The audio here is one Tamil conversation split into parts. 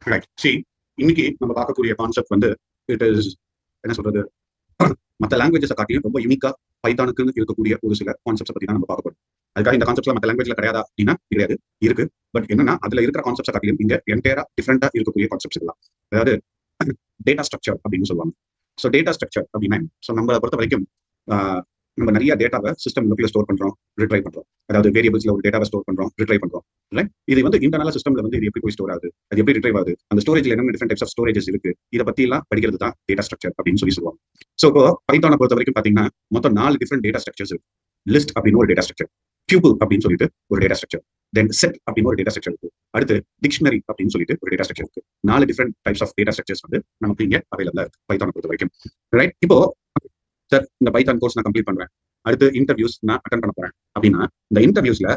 ரைட் சி இன்னைக்கு நம்ம பார்க்கக்கூடிய கான்செப்ட் வந்து இட் இஸ் என்ன சொல்றது மற்ற லாங்குவேஜஸை காட்டியும் ரொம்ப யூனிக்கா பைத்தானுக்குன்னு இருக்கக்கூடிய ஒரு சில கான்செப்ட்ஸை பத்தி தான் நம்ம பார்க்க போறோம். அதுக்காக இந்த கான்செப்ட்ல மற்ற லாங்குவேஜ்ல கிடையாதா அப்படின்னா கிடையாது, இருக்கு. பட் என்னன்னா அதுல இருக்கிற கான்செப்ட்ஸை காட்டியும் இங்க என்டையரா டிஃப்ரெண்டா இருக்கக்கூடிய கான்செப்ட்ஸ் எல்லாம், அதாவது டேட்டா ஸ்ட்ரக்சர் அப்படின்னு சொல்லுவாங்க. ஸோ டேட்டா ஸ்ட்ரக்சர் அப்படின்னா ஸோ நம்மளை பொறுத்த வரைக்கும் நம்ம நிறைய டேட்டாவை சிஸ்டம் லோக்கல்ல ஸ்டோர் பண்றோம், ரிட்ரை பண்றோம். அதாவது வேரியபிள்ஸ்ல ஒரு டேட்டாவை ஸ்டோர் பண்றோம், ரிட்ரை பண்றோம். இது வந்து இன்டர்னல் சிஸ்டம்ல வந்து இது எப்படி போய் ஸ்டோர் ஆகுது, அது எப்படி ரிட்ரைவ் ஆகுது, அந்த ஸ்டோரேஜ்ல என்ன டிஃபரெண்ட் டைப்ஸ் ஆஃப் ஸ்டோரேஜஸ் இருக்கு, இதை பத்தி எல்லாம் படிக்கிறது தான் டேட்டா ஸ்ட்ரக்சர் அப்படின்னு சொல்லுவாங்க. ஸோ இப்போ பைத்தானை பொறுத்த வரைக்கும் பாத்தீங்கன்னா மொத்தம் 4 டிஃபரெண்ட் டேட்டா ஸ்ட்ரக்சர்ஸ் இருக்கு. லிஸ்ட் அப்படின்னு ஒரு டேட்டா ஸ்ட்ரக்சர், டியூபிள் அப்படின்னு சொல்லிட்டு ஒரு டேட்டா ஸ்ட்ரக்சர், தென் செட் அப்படின்னு ஒரு டேட்டா ஸ்ட்ரக்சர் இருக்கு, அடுத்து டிக்ஷனரி அப்படின்னு சொல்லிட்டு ஒரு டேட்டா ஸ்ட்ரக்சர் இருக்கு. 4 different types of data structures வந்து நமக்கு இங்க அவைலபிளா இருக்கு பைத்தானை பொறுத்த வரைக்கும். ரைட், இப்போ சார் இந்த பைத்தான் கோர்ஸ் நான் கம்ப்ளீட் பண்றேன், அடுத்து இன்டர்வியூஸ் நான் அட்டன் பண்ண போறேன் அப்படின்னா இந்த இன்டர்வியூஸ்ல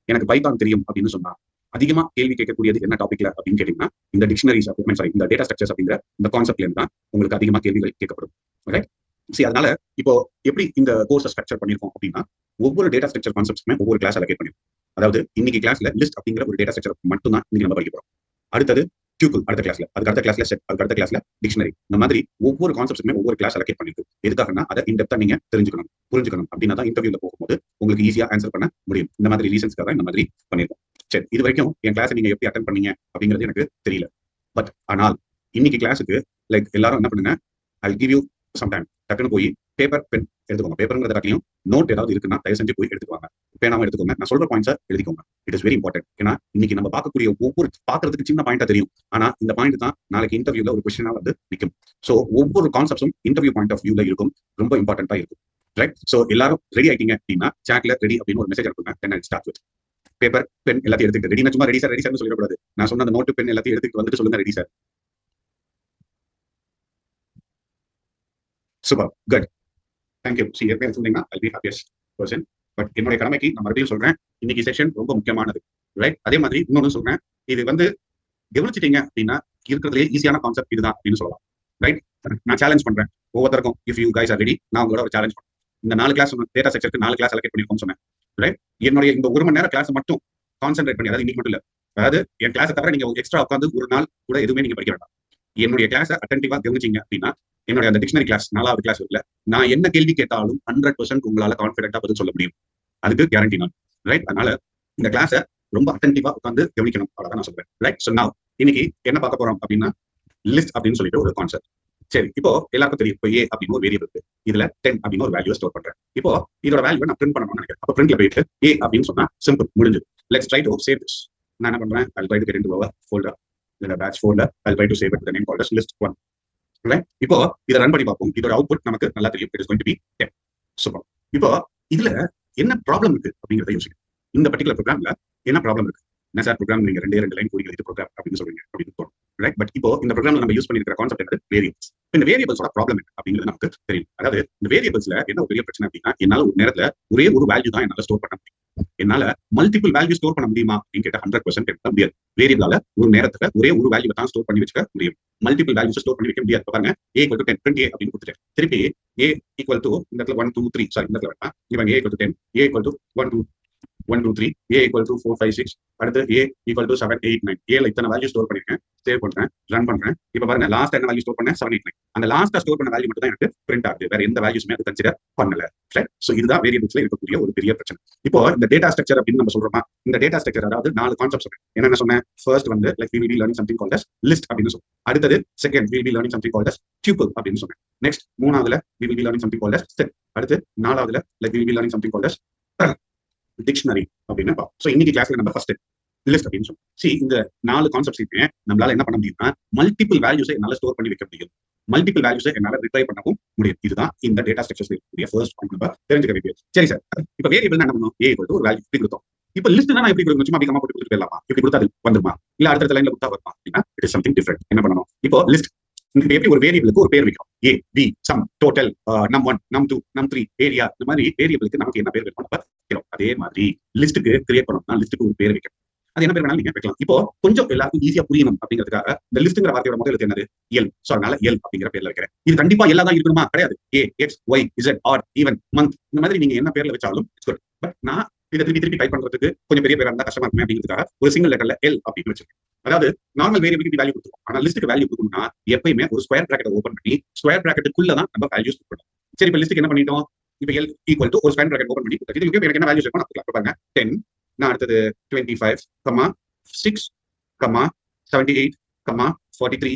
எனக்கு பைத்தான் தெரியும் அப்படின்னு சொன்னா அதிகமா கேள்வி கேட்கக்கூடியது என்ன டாபிக்ல அப்படின்னு கேட்டீங்கன்னா இந்த டிக்ஷனரிஸ் சாரி இந்த டேட்டா ஸ்ட்ரக்சர்ஸ் அப்படிங்கிற இந்த கான்செப்ட்ல இருந்து தான் உங்களுக்கு அதிகமா கேள்விகள் கேட்கப்படும். ரைட், சரி, அதனால இப்போ எப்படி இந்த கோர்ஸை ஸ்ட்ரக்சர் பண்ணிருக்கோம் அப்படின்னா ஒவ்வொரு டேட்டா ஸ்ட்ரக்சர் கான்செப்ட்ஸ்மே ஒவ்வொரு கிளாஸ் அலோகேட் பண்ணிருக்கோம். அதாவது இன்னைக்கு கிளாஸ்ல லிஸ்ட் அப்படிங்கிற ஒரு டேட்டா ஸ்ட்ரக்சர் மட்டும் தான் இன்னைக்கு நம்ம படிக்க போறோம். அடுத்தது டியூபிள் அடுத்த கிளாஸ்ல, அதுக்கு அடுத்த கிளாஸ்ல செட், அதுக்கு அடுத்த கிளாஸ்ல டிக்ஷனரி. இந்த மாதிரி ஒவ்வொரு கான்செப்ட்ஸுமே ஒவ்வொரு கிளாஸ் அலோகேட் பண்ணிருக்கு. எதுக்காகனா அதை இன்டெப்தா நீங்க தெரிஞ்சுக்கணும், புரிஞ்சுக்கணும். அப்படின்னா தான் இன்டர்வியூல போகும்போது உங்களுக்கு ஈஸியா ஆன்சர் பண்ண முடியும். இந்த மாதிரி ரீசன்ஸ்க்காக இந்த மாதிரி பண்ணிருக்கோம். சரி, இது வரைக்கும் என் கிளாஸ் நீங்க எப்படி அட்டன் பண்ணீங்க அப்படிங்கிறது எனக்கு தெரியல. பட் ஆனால் இன்னைக்கு கிளாஸுக்கு லைக் எல்லாரும் என்ன பண்ணுங்க, I give you some time, டக்குன்னு போய் பேப்பர் பென் எடுத்துக்கோங்க. பேப்பருங்கிறத காட்டியும் நோட் ஏதாவது இருக்குன்னா தயவு செஞ்சு போய் எடுத்துக்கோங்க. பேனாவும் எடுத்துக்கோங்க. நான் சொல்ற பாயிண்ட்ஸை எழுதிக்கோங்க. It is very important. ஏன்னா இன்னைக்கு நம்ம பார்க்கக்கூடிய ஒவ்வொரு பாக்குறதுக்கு சின்ன பாயிண்டா தெரியும், ஆனா இந்த பாயிண்ட் தான் நாளைக்கு இன்டர்வியூல ஒரு கொஸ்டினா வந்து நிற்கும். ஸோ ஒவ்வொரு கான்செப்ட்ஸும் இன்டர்வியூ பாயிண்ட் ஆஃப் வியூல இருக்கும், ரொம்ப இம்பார்ட்டன்டா இருக்கும். ரைட், ஸோ எல்லாரும் ரெடி ஆயிட்டீங்க அப்படின்னா சாட்ல ரெடி அப்படின்னு ஒரு மெசேஜ் அனுப்புங்க. Then I start with paper pen எல்லாத்தையும் எடுத்துட்டு ரெடினா சும்மா ரெடி சார் சொல்லிடக்கூடாது. நான் சொன்ன அந்த நோட்டு பென் எல்லாத்தையும் எடுத்துட்டு வந்துட்டு சொல்லுங்க ready sir. Super, good, thank you. C ஏற்கனவே சொன்னீங்கன்னா I P happiest person. But என்னுடைய கடமைக்கு நான் மறுபடியும் சொல்றேன், இன்னைக்கு செஷன் ரொம்ப முக்கியமானது. ரைட், அதே மாதிரி இன்னொன்னு சொல்றேன், இது வந்து கவனிச்சிட்டீங்க அப்படின்னா இருக்கிறதுலே ஈஸியான கான்செப்ட் இதுதான் அப்படின்னு சொல்லலாம். ரைட், நான் சேலஞ்ச் பண்றேன் ஒவ்வொருத்தருக்கும், if you guys are ready, நான் உங்களோட ஒரு சேலஞ்ச் பண்றேன். இந்த 4 கிளாஸ் டேட்டா ஸ்ட்ரக்சருக்கு 4 கிளாஸ் அலோகேட் பண்ணிருக்கோம்னு சொன்னேன். ரைட், என்னுடைய இந்த 1 மணி நேரம் கிளாஸ் மட்டும் கான்சென்ட்ரேட் பண்ணி, அதாவது இன்னைக்கு மட்டும் இல்ல, அதாவது என் கிளாஸை தவிர நீங்க எக்ஸ்ட்ரா உட்காந்து ஒரு நாள் கூட எதுவுமே நீங்க படிக்க வேண்டாம். என்னுடைய கிளாஸை அட்டென்டிவா கவனிச்சிங்க அப்படின்னா என்னுடைய அந்த டிக்ஷனரி கிளாஸ் 4வது கிளாஸ் இருக்குல்ல, நான் என்ன கேள்வி கேட்டாலும் 100% உங்களால கான்பிடென்ட்டா பதில் சொல்ல முடியும். அதுக்கு கேரண்டி நான். ரைட், அதனால இந்த கிளாஸை ரொம்ப அட்டென்டிவா உட்காந்து கவனிக்கணும், அவ்வளவுதான் நான் சொல்றேன். ரைட், ஸோ நான் இன்னைக்கு என்ன பார்க்க போறோம் அப்படின்னா லிஸ்ட் அப்படின்னு சொல்லிட்டு ஒரு கான்செப்ட். சரி, இப்போ எல்லாருக்கும் தெரியும், இப்போ ஏ அப்படின்னு ஒரு வேரியபிள் இருக்கு, இதுல 10 அப்படின்னு ஒரு வேல்யூ ஸ்டோர் பண்றேன். இப்போ இதோட வேல்யூ நான் பிரிண்ட் பண்ணணும்னு நினைக்கிறேன். அப்போ பிரிண்ட்ல போயிட்டு ஏ அப்படின்னு சொன்னா சிம்பிள், முடிஞ்சு. Let's try to save this. நான் என்ன பண்றேன், I'll try to get into our folder, இந்த batch folder. I'll try to save it with the name called as list1. இப்போ இதை ரன் பண்ணி பார்ப்போம். இதோட அவுட்புட் நமக்கு நல்லா தெரியும், it is going to be 10. Super. இப்போ இதுல என்ன ப்ராப்ளம் இருக்கு அப்படிங்கிறத யோசிக்கும். இந்த பர்டிகுலர் ப்ரோக்ராம்ல என்ன ப்ராப்ளம் இருக்கு? என்ன சார் ப்ரோக்ராம் நீங்க 2 லைன் கோடிகள் இது ப்ரோக்ராம் அப்படின்னு சொல்றீங்க அப்படின்னு தோணும். ரைட், பட் இப்போ இந்த ப்ரோக்ராம்ல நம்ம யூஸ் பண்ணிருக்கிற கான்செப்ட் என்னது, வேரியபிள்ஸ். இந்த வேரியபிள்ஸோட ப்ராப்ளம் என்ன அப்படிங்கிறது நமக்கு தெரியும். அதாவது இந்த வேரியபிள்ஸ்ல என்ன ஒரு பெரிய பிரச்சனை அப்படின்னா, என்னால ஒரு நேரத்துல ஒரே ஒரு வேல்யூ தான் என்னால ஸ்டோர் பண்ண முடியும். என்னால மல்டிபிள் வேல்யூ ஸ்டோர் பண்ண முடியுமா அப்படின்னு கேட்டா 100% எடுக்க முடியாது. வேரியபிளால ஒரு நேரத்துல ஒரே ஒரு வேல்யூ தான் ஸ்டோர் பண்ணி வச்சுக்க முடியும். மல்டிபிள் வேல்யூஸ் ஸ்டோர் பண்ணி வைக்க முடியாது. பாருங்க, a = 10, print a அப்படின்னு கொடுத்துட்டேன். திருப்பி a = இந்த இடத்துல 1 2 3 சாரி இந்த இடத்துல வேண்டாம், இவங்க a = 10, a = 1 2 1 2 3, a = 4 5 6, அடுத்து a = 7 8 9. ஏல இத்தனை வேல்யூ ஸ்டோர் பண்ணிருக்கேன், சேவ் பண்றேன், ரன் பண்றேன். இப்ப பாருங்க, லாஸ்ட் என்ன வேல்யூ ஸ்டோர் பண்ணேன், 7 8 9. அந்த லாஸ்டா ஸ்டோர் பண்ண வேல்யூ மட்டும் தான் எனக்கு பிரிண்ட் ஆகுது, வேற எந்த வேல்யூஸ்மே அது கன்சிடர் பண்ணல. ரைட், சோ இதுதான் வேரியபிள்ஸ்ல இருக்கக்கூடிய ஒரு பெரிய பிரச்சனை. இப்போ இந்த டேட்டா ஸ்ட்ரக்சர் அப்படின்னு நம்ம சொல்றோமா, இந்த டேட்டா ஸ்ட்ரக்சர் அதாவது 4 கான்செப்ட்ஸ் சொன்னேன். என்னென்ன சொன்னேன்? ஃபர்ஸ்ட் வந்து like we will be learning something called as list அப்படின்னு சொன்னேன். அடுத்தது second we will be learning something called as tuple அப்படின்னு சொன்னேன். நெக்ஸ்ட் மூணாவதுல we will be learning something called as set. அடுத்து நாலாவதுல like we will be learning something called as dictionary அப்படின்னு பார்ப்போம். ஸோ இன்னைக்கு கிளாஸ்ல நம்ம ஃபர்ஸ்ட் லிஸ்ட் அப்படின்னு சொல்லுவோம். சி இந்த 4 கான்செப்ட்ஸையுமே நம்மளால என்ன பண்ண முடியும்னா மல்டிபிள் வேல்யூஸை என்னால ஸ்டோர் பண்ணி வைக்க முடியும், மல்டிபிள் வேல்யூஸை என்னால ரிட்ரை பண்ணவும் முடியும். இதுதான் இந்த டேட்டா ஸ்ட்ரக்சர்ஸ் இருக்கக்கூடிய ஃபர்ஸ்ட் பாயிண்ட் நம்ம தெரிஞ்சுக்க வேண்டியது. சரி சார், இப்போ வேரியபிள் என்ன பண்ணணும், ஏ = ஒரு வேல்யூ இப்படி கொடுத்தோம். இப்போ லிஸ்ட் நான் எப்படி கொடுக்கணும், சும்மா அதிகமாக போட்டு கொடுத்துட்டு போயிடலாமா, இப்படி கொடுத்தா அது வந்துருமா, இல்ல அடுத்த லைன்ல கொடுத்தா வருமா அப்படின்னா இட் இஸ் சம்திங் டிஃபரெண்ட். என்ன பண்ணணும், இப்போ லிஸ்ட் எப்படி ஒரு வேரியபிளுக்கு ஒரு பேர் வைக்கிறோம், A B sum total num1 num2 num3 area, இந்த மாதிரி வேரியபிளுக்கு நமக்கு என்ன பேர் வைக்கணும் நம்ம வைக்கிறோம். அதே மாதிரி லிஸ்ட்டுக்கு கிரியேட் பண்ணணும்னா லிஸ்ட்டுக்கு ஒரு பேர் வைக்கணும். அது என்ன பேர் வேணாலும் நீங்க வைக்கலாம். இப்போ கொஞ்சம் எல்லாருக்கும் ஈஸியா புரியணும் அப்படிங்கிறதுக்காக இந்த லிஸ்ட்ங்கிற வார்த்தையோட முதல் எழுத்து என்னது, எல். சோ அதனால எல் அப்படிங்கிற பேர்ல வைக்கிறேன். இது கண்டிப்பா எல்லா தான் இருக்கணுமா, கிடையாது. A X Y Z add even month இந்த மாதிரி நீங்க என்ன பேர்ல வச்சாலும் இட்ஸ் குட். பட் நான் இதை திருப்பி திருப்பி டைப் பண்றதுக்கு கொஞ்சம் பெரிய பேரா இருந்தா கஷ்டமா இருக்குமே அப்படிங்கிறதுக்காக ஒரு சிங்கிள் லெட்டர்ல எல் அப்படின்னு வச்சிருக்கேன். அதாவது நார்மல் வேரியபிலிட்டி வேல்யூ கொடுத்துருவோம். ஆனா லிஸ்ட்டுக்கு வேல்யூ கொடுக்கணும்னா எப்பயுமே ஒரு ஸ்கொயர் பிராக்கெட் ஓப்பன் பண்ணி ஸ்கொயர் பிராக்கெட்டுக்குள்ள தான் நம்ம வேல்யூஸ் கொடுக்கணும். சரி, இப்ப லிஸ்ட்டுக்கு என்ன பண்ணிட்டோம்? இப்ப எல் ஈக்குவல் டு ஒரு ஸ்கொயர் பிராக்கெட் ஓப்பன் பண்ணி இதுக்கு எனக்கு என்ன வேல்யூஸ் இருக்கும் நான் பாருங்க 10, நான் அடுத்தது 25, 6, 78, 43,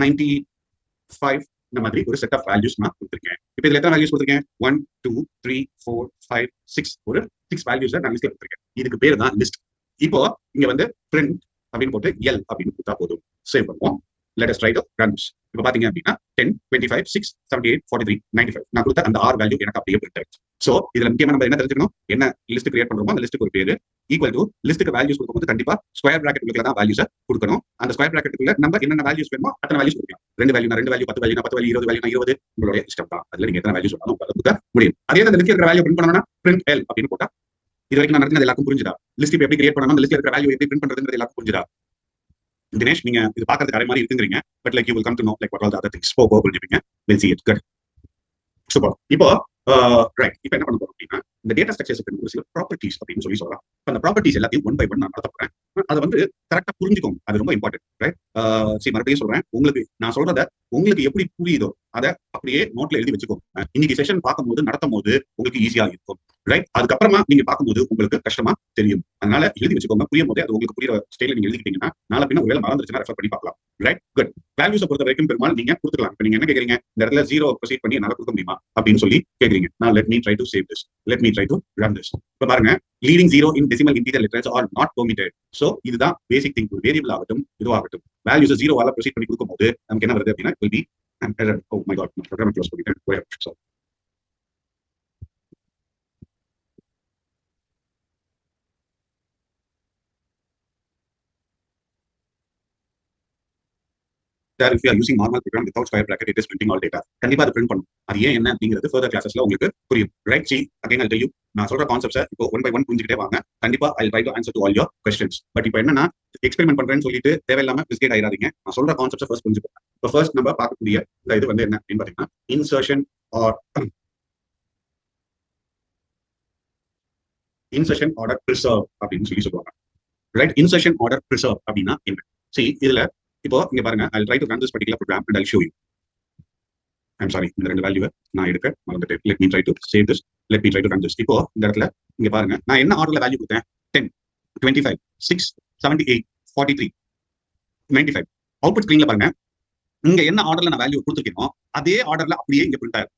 95 இந்த மாதிரி ஒரு செட் ஆஃப் வேல்யூஸ் நான் கொடுத்துருக்கேன். இப்போ இதுல எத்தனை வேல்யூஸ் கொடுத்துருக்கேன்? 1, 2, 3, 4, 5, 6 ஒரு 6 வேல்யூஸ் நான் லிஸ்ட்ல கொடுத்துருக்கேன். இதுக்கு பேர் தான் லிஸ்ட். இப்போ இங்க வந்து பிரிண்ட் அப்படின்னு போட்டு எல் அப்படின்னு கொடுத்தா போதும். சேவ் பண்ணுவோம். Let us try to run this. இப்போ பாத்தீங்க அப்படின்னா 10, 25, 6, 78, 43, 95 நான் கொடுத்த அந்த ஆர் வேல்யூ எனக்கு அப்படியே பிரிண்ட் ஆயிடுச்சு. சோ இதுல முக்கியமா நம்ம என்ன தெரிஞ்சுக்கணும்? என்ன லிஸ்ட் கிரியேட் பண்றோமோ அந்த லிஸ்ட்டுக்கு ஒரு பேரு ஈக்குவல் டு லிஸ்ட்டுக்கு வேல்யூஸ் கொடுக்கும்போது கண்டிப்பா ஸ்கொயர் பிராக்கெட் தான் வேல்யூஸை கொடுக்கணும். அந்த ஸ்கொயர் பிராக்கெட்டுக்குள்ள நம்ம என்னென்ன வேல்யூஸ் வேணுமோ அத்தனை வேல்யூஸ் கொடுக்கலாம். 2 value 2 value 10 value 10 value 20 value 20 உங்களுடைய இஷ்டம் தான். அதுல நீங்க எத்தனை வேல்யூ சொன்னாலும் கொடுக்க முடியும். அதே அந்த லிஸ்ட்ல இருக்கிற வேல்யூ பிரிண்ட் பண்ணணும்னா பிரிண்ட் எல் அப்படின்னு போட்டா இது வரைக்கும் நான் நடத்தினது எல்லாருக்கும் புரிஞ்சுதா? லிஸ்ட் எப்படி கிரியேட் பண்ணணும், லிஸ்ட்ல இருக்கிற வேல்யூ எப்படி பிரிண்ட் பண்றதுங்கிறது எல்லாருக்கும் புரிஞ்சுதா? தினேஷ், நீங்க இது பாக்குறதுக்கு அதே மாதிரி இருக்குறீங்க. But like you will come to know like what all the other things. புரிஞ்சுப்பீங்க. Will see it. Good. Super. இப்போ ரைட், இப்போ என்ன பண்ண போறோம் அப்படின்னா இந்த டேட்டா ஸ்ட்ரக்சர்ஸ்க்கு ஒரு சில ப்ராப்பர்ட்டிஸ் அப்படின்னு சொல்லலாம். அந்த ப்ராப்பர்ட்டிஸ் எல்லாத்தையும் ஒன் பை ஒன் நான் நடத்த போறேன். அதை வந்து கரெக்டா புரிஞ்சுக்கோங்க. அது ரொம்ப இம்பார்ட்டன்ட். ரைட்? சரி, மறுபடியும் சொல்றேன். உங்களுக்கு நான் சொல்றத உங்களுக்கு எப்படி புரியுதோ அதை அப்படியே நோட்ல எழுதி வச்சுக்கோங்க. இன்னைக்கு செஷன் பார்க்கும்போது நடத்தும் போது உங்களுக்கு ஈஸியா இருக்கும். ரைட்? அதுக்கப்புறமா நீங்க பார்க்கும்போது உங்களுக்கு கஷ்டமா தெரியும். அதனால எழுதி வச்சுக்கோங்க. புரியும் போதே அது உங்களுக்கு புரியுற ஸ்டைல நீங்க எழுதிக்கிட்டீங்கன்னா நாளை பின்ன ஒருவேளை மறந்துச்சுன்னா ரெஃபர் பண்ணி பார்க்கலாம். ரைட்? குட். வேல்யூஸை பொறுத்த வரைக்கும் பெரும்பாலும் நீங்க கொடுத்துக்கலாம். இப்போ நீங்க என்ன கேக்குறீங்க? இந்த இடத்துல 0 ப்ரொசீட் பண்ணி என்னால கொடுக்க முடியுமா அப்படின்னு சொல்லி கேக்குறீங்க. நான் let me try to save this. Let me try to run this. இப்ப பாருங்க, leading 0 in decimal integer letters are not permitted. So இதுதான் பேசிக் திங். ஒரு வேரியபிள் ஆகட்டும் இதுவாகட்டும் வேல்யூஸ் 0 ஆல ப்ரொசீட் பண்ணி கொடுக்கும்போது நமக்கு என்ன வருது அப்படின்னா it will be an error. Oh my god, நான் ப்ரோக்ராம் க்ளோஸ் பண்ணிட்டேன். Sorry. If you are using normal program without square bracket, it is printing all data. கண்டிப்பா அது பிரிண்ட் பண்ணும். அது ஏன் என்ன அப்படிங்கிறது further classes-ல உங்களுக்கு புரியும். Right? See, again I'll tell you. நான் சொல்ற கான்செப்ட்ஸை இப்போ ஒன் பை ஒன் புரிஞ்சுக்கிட்டே வாங்க. கண்டிப்பா I'll try to answer to all your questions. But இப்போ என்னன்னா எக்ஸ்பெரிமெண்ட் பண்றேன்னு சொல்லிட்டு தேவையில்லாம மிஸ்கேட் ஆயிடாதீங்க. நான் சொல்ற கான்செப்ட்ஸை ஃபர்ஸ்ட் புரிஞ்சுக்கோங்க. இப்போ ஃபர்ஸ்ட் நம்ம பார்க்கக்கூடிய இந்த இது வந்து என்ன அப்படின்னு பாத்தீங்கன்னா இன்சர்ஷன் ஆர்டர் ப்ரிசர்வ் அப்படின்னு சொல்லி சொல்லுவாங்க. ரைட்? இன்சர்ஷன் ஆர்டர் ப்ரிசர்வ் அப்படின்னா என்ன? See, இதுல இப்போ இங்க பாருங்க, I'll try to run this particular program and I'll show you. I'm sorry, இந்த ரெண்டு வேல்யூவை நான் எடுக்க மறந்துட்டேன். Let me try to save this. Let me try to run this. இப்போ இந்த இடத்துல இங்க பாருங்க, நான் என்ன ஆர்டர்ல வேல்யூ கொடுத்தேன்? 10, 25, 6, 78, 43, 95. அவுட்புட் ஸ்கிரீன்ல பாருங்க, இங்க என்ன ஆர்டர்ல நான் வேல்யூ கொடுத்துருக்கேனோ அதே ஆர்டர்ல அப்படியே இங்க பிரிண்ட் ஆகும்.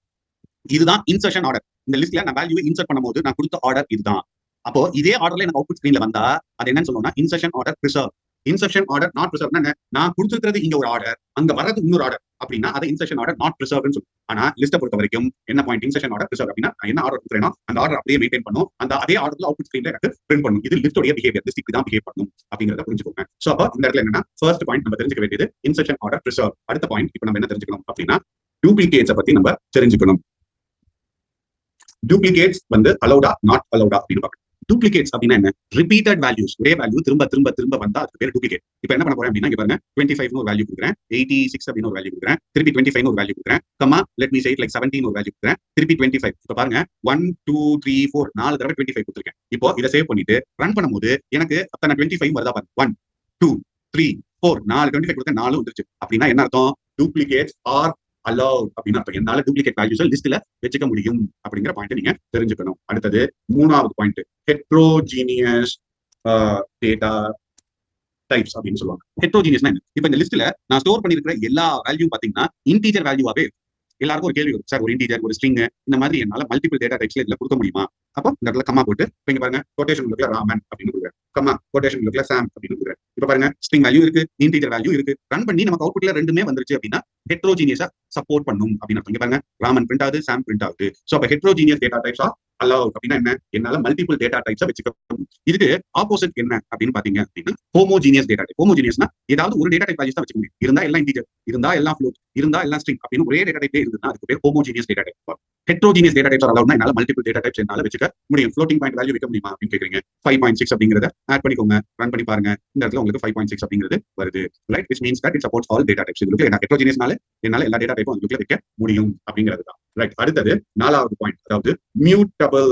இதுதான் இன்சர்ஷன் ஆர்டர். இந்த லிஸ்ட்ல நான் வேல்யூ இன்சர்ட் பண்ணும்போது நான் கொடுத்த ஆர்டர் இதுதான். அப்போ இதே ஆர்டர்ல எனக்கு அவுட்புட் ஸ்கிரீன்ல வந்தா அது என்னன்னு சொல்லுவோம்னா insertion order preserve. Insertion order not preserve நான் கொடுத்துருக்கிறது இங்க ஒரு ஆர்டர், அங்க வரது இன்னொரு ஆர்டர் அப்படின்னா அதை இன்சர்ஷன் ஆர்டர் நாட் ப்ரிசர்வ்னு சொல்லுவோம். ஆனா லிஸ்ட்டை பொறுத்த வரைக்கும் என்ன பாயிண்ட்? இன்சர்ஷன் ஆர்டர் ப்ரிசர்வ் அப்படின்னா நான் என்ன ஆர்டர் கொடுக்குறேனோ அந்த ஆர்டர் அப்படியே மெயின்டைன் பண்ணும். அந்த அதே ஆர்டர்ல அவுட்புட் ஸ்கிரீன்ல எனக்கு பிரிண்ட் பண்ணும். இது லிஸ்டோட பிஹேவியர். லிஸ்ட் இப்படி தான் பிஹேவ் பண்ணும் அப்படிங்கறத புரிஞ்சுக்கோங்க. சோ அப்போ இந்த இடத்துல என்னன்னா ஃபர்ஸ்ட் பாயிண்ட் நம்ம தெரிஞ்சுக்க வேண்டியது இன்சர்ஷன் ஆர்டர் ப்ரிசர்வ். அடுத்த பாயிண்ட் இப்போ நம்ம என்ன தெரிஞ்சுக்கணும் அப்படின்னா டூப்ளிகேட்ஸை பத்தி நம்ம தெரிஞ்சுக்கணும். டூப்ளிகேட்ஸ் வந்து அலௌடா நாட் அலௌடா அப்படின்னு பார்க்கணும். டூப்ளிகேட்ஸ் அப்படின்னா என்ன? ரிப்பீட்டட் வேல்யூஸ், ஒரே வேல்யூ திரும்ப திரும்ப திரும்ப வந்தா அதுக்கு பேர் டூப்ளிகேட். இப்போ என்ன பண்ண போறேன் அப்படின்னா இங்க பாருங்க 25 ஒரு வேல்யூ கொடுக்குறேன், 86 அப்படின்னு ஒரு வேல்யூ கொடுக்குறேன், திருப்பி 25 ஒரு வேல்யூ கொடுக்குறேன், comma let me say it like 17 ஒரு வேல்யூ கொடுக்குறேன், திருப்பி 25. இப்போ பாருங்க 1 2 3 4 4 தடவை 25 கொடுத்துருக்கேன். இப்போ இதை சேவ் பண்ணிட்டு ரன் பண்ணும்போது எனக்கு அத்தனை 25 வருதா பாருங்க. 1 2 3 4 4 25 கொடுத்தா 4 வந்துருச்சு. அப்படின்னா என்ன அர்த்தம்? டூப்ளிகேட்ஸ் ஆர் allowed அப்படின்னு அர்த்தம். என்னால டூப்ளிகேட் வேல்யூஸ் லிஸ்ட்ல வச்சுக்க முடியும் அப்படிங்கிற பாயிண்ட் நீங்க தெரிஞ்சுக்கணும். அடுத்தது மூணாவது பாயிண்ட் ஹெட்ரோஜீனியஸ் டேட்டா டைப்ஸ் அப்படின்னு சொல்லுவாங்க. ஹெட்ரோஜீனியஸ்னா என்ன? இப்போ இந்த லிஸ்ட்ல நான் ஸ்டோர் பண்ணிருக்கிற எல்லா வேல்யூ பாத்தீங்கன்னா இன்டீஜர் வேல்யூவாவே எல்லாருக்கும் ஒரு கேள்வி வரும், சார் ஒரு இன்டீஜர் ஒரு ஸ்ட்ரிங் இந்த மாதிரி என்னால மல்டிபிள் டேட்டா டைப்ஸ்ல இதுல கொடுக்க முடியுமா? அப்போ இந்த இடத்துல கமா போட்டு இங்க பாருங்க கொட்டேஷன் இருக்குல்ல ராமன் அப்படின்னு கொடுக்குறேன், கமா கொட்டேஷன் இருக்குல்ல சாம் அப்படின்னு கொடுக்குறேன். இப்ப பாருங்க ஸ்ட்ரிங் வேல்யூ இருக்கு, இன்டீஜர் வேல்யூ இருக்கு. ரன் பண்ணி நமக்கு அவுட்புட்ல ரெண்டுமே வந்துருச்சு அப்படின்னா ஹெட்ரோஜீனியஸா சப்போர்ட் பண்ணும் அப்படின்னு அர்த்தம். இங்க பாருங்க ராமன் பிரிண்ட் ஆகுது, சாம் பிரிண்ட் ஆகுது. சோ அப்ப heterogeneous data types R allowed அப்படின்னா என்ன? என்னால மல்டிபிள் டேட்டா டைப்ஸா வச்சுக்க. இதுக்கு ஆப்போசிட் என்ன அப்படின்னு பாத்தீங்க அப்படின்னா ஹோமோஜீனியஸ் டேட்டா டைப். ஹோமோஜீனியஸ்னா ஏதாவது ஒரு டேட்டா டைப் வேல்யூஸ் தான் வச்சுக்க முடியும். இருந்தா எல்லாம் இன்டீஜர், இருந்தா எல்லாம் ஃப்ளோட், இருந்தா எல்லாம் ஸ்ட்ரிங் அப்படின்னு ஒரே டேட்டா டைப்பே இருந்தா அதுக்கு பேர் homogeneous data type. Heterogeneous data types allowed என்னால மல்டிபிள் டேட்டா டைப்ஸ் என்னால வச்சுக்க முடியும். ஃப்ளோட்டிங் பாயிண்ட் வேல்யூ வைக்க முடியுமா அப்படின்னு கேக்குறீங்க. 5.6 அப்படிங்கறத ஆட் பண்ணிக்கோங்க, ரன் பண்ணி பாருங்க. இந்த இடத்துல உங்களுக்கு 5.6 அப்படிங்கிறது வருது. Right? which means that it supports all data types. இதுக்கு என்ன ஹெட்ரோஜீனியஸ்னால என்னால எல்லா டேட்டா டைப்பும் அதுக்குள்ள வைக்க முடியும் அப்படிங்கிறது தான். ரைட்? அடுத்தது நாலாவது பாயிண்ட், அதாவது மியூட்டபிள்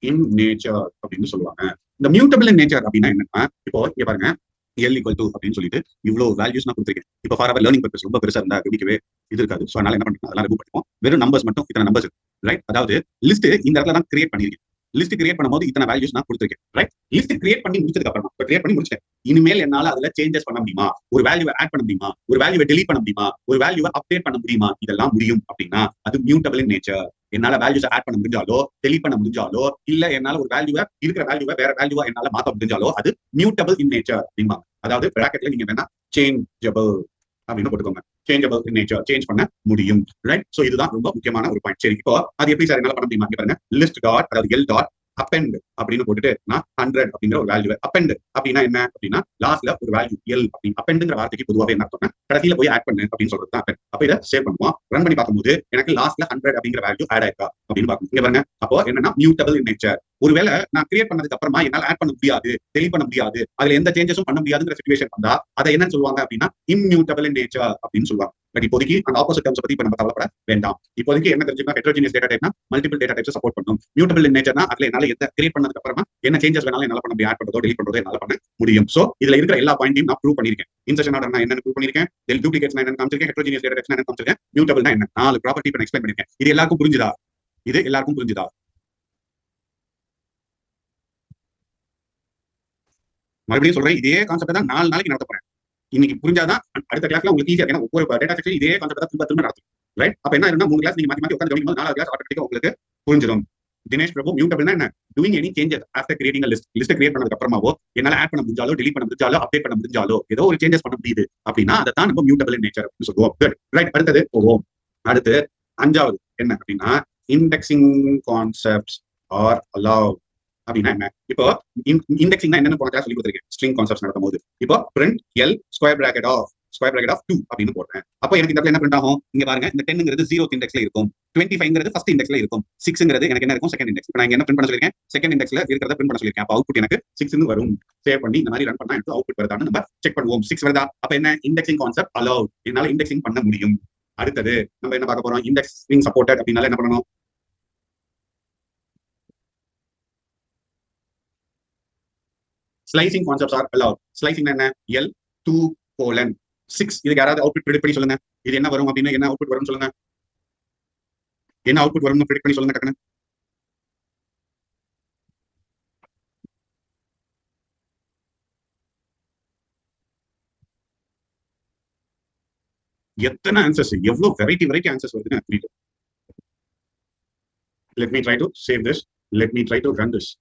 இன் நேச்சர் அப்படின்னு சொல்லுவாங்க. இந்த மியூட்டபிள் இன் நேச்சர் அப்படின்னா என்னன்னா, இப்போ இங்க பாருங்க, எல் ஈக்குவல் டு அப்படின்னு சொல்லிட்டு இவ்வளவு வேல்யூஸ் நான் கொடுத்துருக்கேன். இப்போ ஃபார் அவர் லேர்னிங் பர்பஸ் ரொம்ப பெருசா இருந்தா கவனிக்கவே இது இருக்காது. ஸோ அதனால என்ன பண்ணுறோம், அதெல்லாம் ரிமூவ் பண்ணுவோம். வெறும் நம்பர்ஸ் மட்டும் இத்தனை நம்பர்ஸ், ரைட்? அதாவது லிஸ்ட் இந்த இடத்துல தான் கிரியேட் பண்ணிருக்கேன். லிஸ்ட் கிரியேட் பண்ணும்போது இத்தனை வேல்யூஸ் நான் கொடுத்துருக்கேன், ரைட்? லிஸ்ட் கிரியேட் பண்ணி முடிச்சதுக்கு அப்புறமா, இப்போ கிரியேட் பண்ணி முடிச்சிட்டேன், இனிமேல் என்னால அதுல சேஞ்சஸ் பண்ண முடியுமா, ஒரு வேல்யூவை ஆட் பண்ண முடியுமா, ஒரு வேல்யூவை டெலீட் பண்ண முடியுமா, ஒரு வேல்யூவை அப்டேட் பண்ண முடியுமா, இதெல்லாம் முடியும் அப்படின்னா அது மியூட்டபிள் இன் நேச்சர். என்னால வேல்யூஸ் ஆட் பண்ண முடிஞ்சாலோ டெலீட் பண்ண முடிஞ்சாலோ இல்ல என்னால ஒரு வேல்யூவை இருக்கிற வேல்யூவை வேற வேல்யூவா என்னால மாத்த முடிஞ்சாலோ அது மியூட்டபிள் இன் நேச்சர் அப்படிம்பாங்க. அதாவது பிராக்கெட்ல நீங்க வேணா சேஞ்சபிள் அப்படின்னு போட்டுக்கோங்க. சேஞ்சபிள் இன் நேச்சர், சேஞ்ச் பண்ண முடியும், ரைட்? சோ இதுதான் ரொம்ப முக்கியமான ஒரு பாயிண்ட். சரி, இப்போ அது எப்படி சார் என்னால பண்ண முடியுமா பாருங்க. லிஸ்ட் டாட், அதாவது எல் டாட் அப்பெண்ட் அப்படின்னு போட்டுட்டு நான் 100 அப்படிங்கிற ஒரு வேல்யூ. அப்பெண்ட் அப்படின்னா என்ன அப்படின்னா லாஸ்ட்ல ஒரு வேல்யூ எல் அப்படி. அப்பெண்ட்ங்கிற வார்த்தைக்கு பொதுவாக என்ன அர்த்தம்னா கடைசியில போய் ஆட் பண்ணு அப்படின்னு சொல்றது தான் அப்பெண்ட். அப்ப இதை சேவ் பண்ணுவோம். ரன் பண்ணி பார்க்கும்போது எனக்கு லாஸ்ட்ல 100 அப்படிங்கிற வேல்யூ ஆட் ஆயிருக்கா அப்படின்னு பார்க்கணும். இங்க பாருங்க, அப்போ என்னன்னா மியூட்டபிள் இன் நேச்சர். ஒருவேளை நான் கிரியேட் பண்ணதுக்கு அப்புறமா என்னால் ஆட் பண்ண முடியாது, டெலீட் பண்ண முடியாது, அதுல எந்த சேஞ்சஸும் பண்ண முடியாதுங்கிற சிச்சுவேஷன் வந்தா அதை என்ன சொல்லுவாங்க அப்படின்னா இம்மியூட்டபிள் இன் நேச்சர் அப்படின்னு சொல்லுவாங்க. பட் இப்போதைக்கு அந்த ஆப்போசிட் டர்ம்ஸ் பத்தி நம்ம கவலைப்பட வேண்டாம். இப்போதைக்கு என்ன தெரிஞ்சுக்கணும், ஹெட்ரோஜினியஸ் டேட்டா டைப்னா மல்டிபிள் டேட்டா டைப்ஸ் சப்போர்ட் பண்ணும். மியூட்டபிள் இன் நேச்சர்னா அதுல என்னால எந்த கிரியேட் பண்ணதுக்கு அப்புறமா என்ன சேஞ்சஸ் வேணாலும் என்னால பண்ண முடியும், ஆட் பண்றதோ டெலீட் பண்றதோ என்னால பண்ண முடியும். சோ இதுல இருக்கிற எல்லா பாயிண்டையும் நான் ப்ரூவ் பண்ணிருக்கேன். இன்சர்ஷன் ஆர்டர் என்னன்னு ப்ரூவ் பண்ணிருக்கேன், தென் டூப்ளிகேட்ஸ் என்னன்னு காமிச்சிருக்கேன், ஹெட்ரோஜினியஸ் டேட்டா டைப்ஸ் என்னன்னு காமிச்சிருக்கேன், மியூட்டபிள்னா என்ன 4 ப்ராப்பர்ட்டி இப்ப எக்ஸ்பிளைன் பண்ணிருக்கேன். இது எல்லாருக்கும் புரிஞ்சுதா? இது எல்லாருக்கும் புரிஞ்சுதா? மறுபடியும் சொல்றேன், இதே கான்செப்ட் தான் 4 நாளைக்கு நடத்த போறேன். இன்னைக்கு புரிஞ்சாதான் அடுத்த கிளாஸ்ல உங்களுக்கு ஈஸியா, ஏன்னா ஒவ்வொரு டேட்டா செக்ஷன் இதே கான்செப்ட் தான் திரும்ப திரும்ப நடத்தும், ரைட்? அப்ப என்ன இருந்தா 3 கிளாஸ் நீங்க மாத்தி மாத்தி உட்கார்ந்து கவனிக்கும் போது 4வது கிளாஸ் ஆட்டோமேட்டிக்கா உங்களுக்கு புரிஞ்சிடும். தினேஷ் பிரபு மியூட்டபிள்னா என்ன? Doing any changes after creating list. List create பண்ணதுக்கு அப்புறமாவோ என்னால ஆட் பண்ண முடிஞ்சாலோ டெலீட் பண்ண முடிஞ்சாலோ அப்டேட் பண்ண முடிஞ்சாலோ ஏதோ ஒரு சேஞ்சஸ் பண்ண முடியுது அப்படின்னா அதை தான் நம்ம மியூட்டபிள் இன் நேச்சர் அப்படின்னு சொல்லுவோம். Good, right? அடுத்தது போவோம். அடுத்து 5வது என்ன அப்படின்னா இண்டெக்ஸிங் கான்செப்ட்ஸ் ஆர் அலோவ் அப்படின்னா என்ன? இப்போ இண்டெக்ஸிங் என்னன்னு போன கிளாஸ் சொல்லி கொடுத்துருக்கேன் ஸ்ட்ரிங் கான்செப்ட்ஸ் நடத்தும் போது. இப்போ print L square bracket of 2 அப்படின்னு போடுறேன். அப்போ எனக்கு இந்த இடத்துல என்ன பிரிண்ட் ஆகும்? இங்க பாருங்க, இந்த 10ங்கிறது 0th இண்டெக்ஸ்ல இருக்கும், 25ங்கிறது ஃபர்ஸ்ட் இண்டெக்ஸ்ல இருக்கும், 6ங்கிறது எனக்கு என்ன இருக்கும்? Second index. இப்போ நான் என்ன பிரிண்ட் பண்ண சொல்லிருக்கேன்? செகண்ட் இண்டெக்ஸ்ல இருக்கிறத பிரிண்ட் பண்ண சொல்லிருக்கேன். அப்போ அவுட்புட் எனக்கு 6 வரும். சேவ் பண்ணி இந்த மாதிரி ரன் பண்ணா எனக்கு அவுட்புட் வருதான்னு நம்ம செக் பண்ணுவோம். 6 வருதா? அப்ப என்ன? இண்டெக்ஸிங் கான்செப்ட் அலோவ், என்னால இண்டெக்ஸிங் பண்ண முடியும். அடுத்தது நம்ம என்ன பார்க்க போறோம்? இண்டெக்ஸிங் சப்போர்ட்டட் அப்படின்னால என்ன பண்ணணும்? Slicing concepts are allow. Slicing என்ன? எல் 2:6. இதுக்கு யாராவது அவுட்புட் ப்ரெடிக்ட் பண்ணி சொல்லுங்க. இது என்ன வரும் அப்படின்னா என்ன அவுட்புட் வரும்னு சொல்லுங்க. என்ன அவுட்புட் வரும்னு ப்ரெடிக்ட் பண்ணி சொல்லுங்க டக்குன்னு. எத்தனை ஆன்சர்ஸ், எவ்வளவு வெரைட்டி ஆன்சர்ஸ் வருதுன்னு எனக்கு புரியுது. Let me try to save this. Let me try to run this.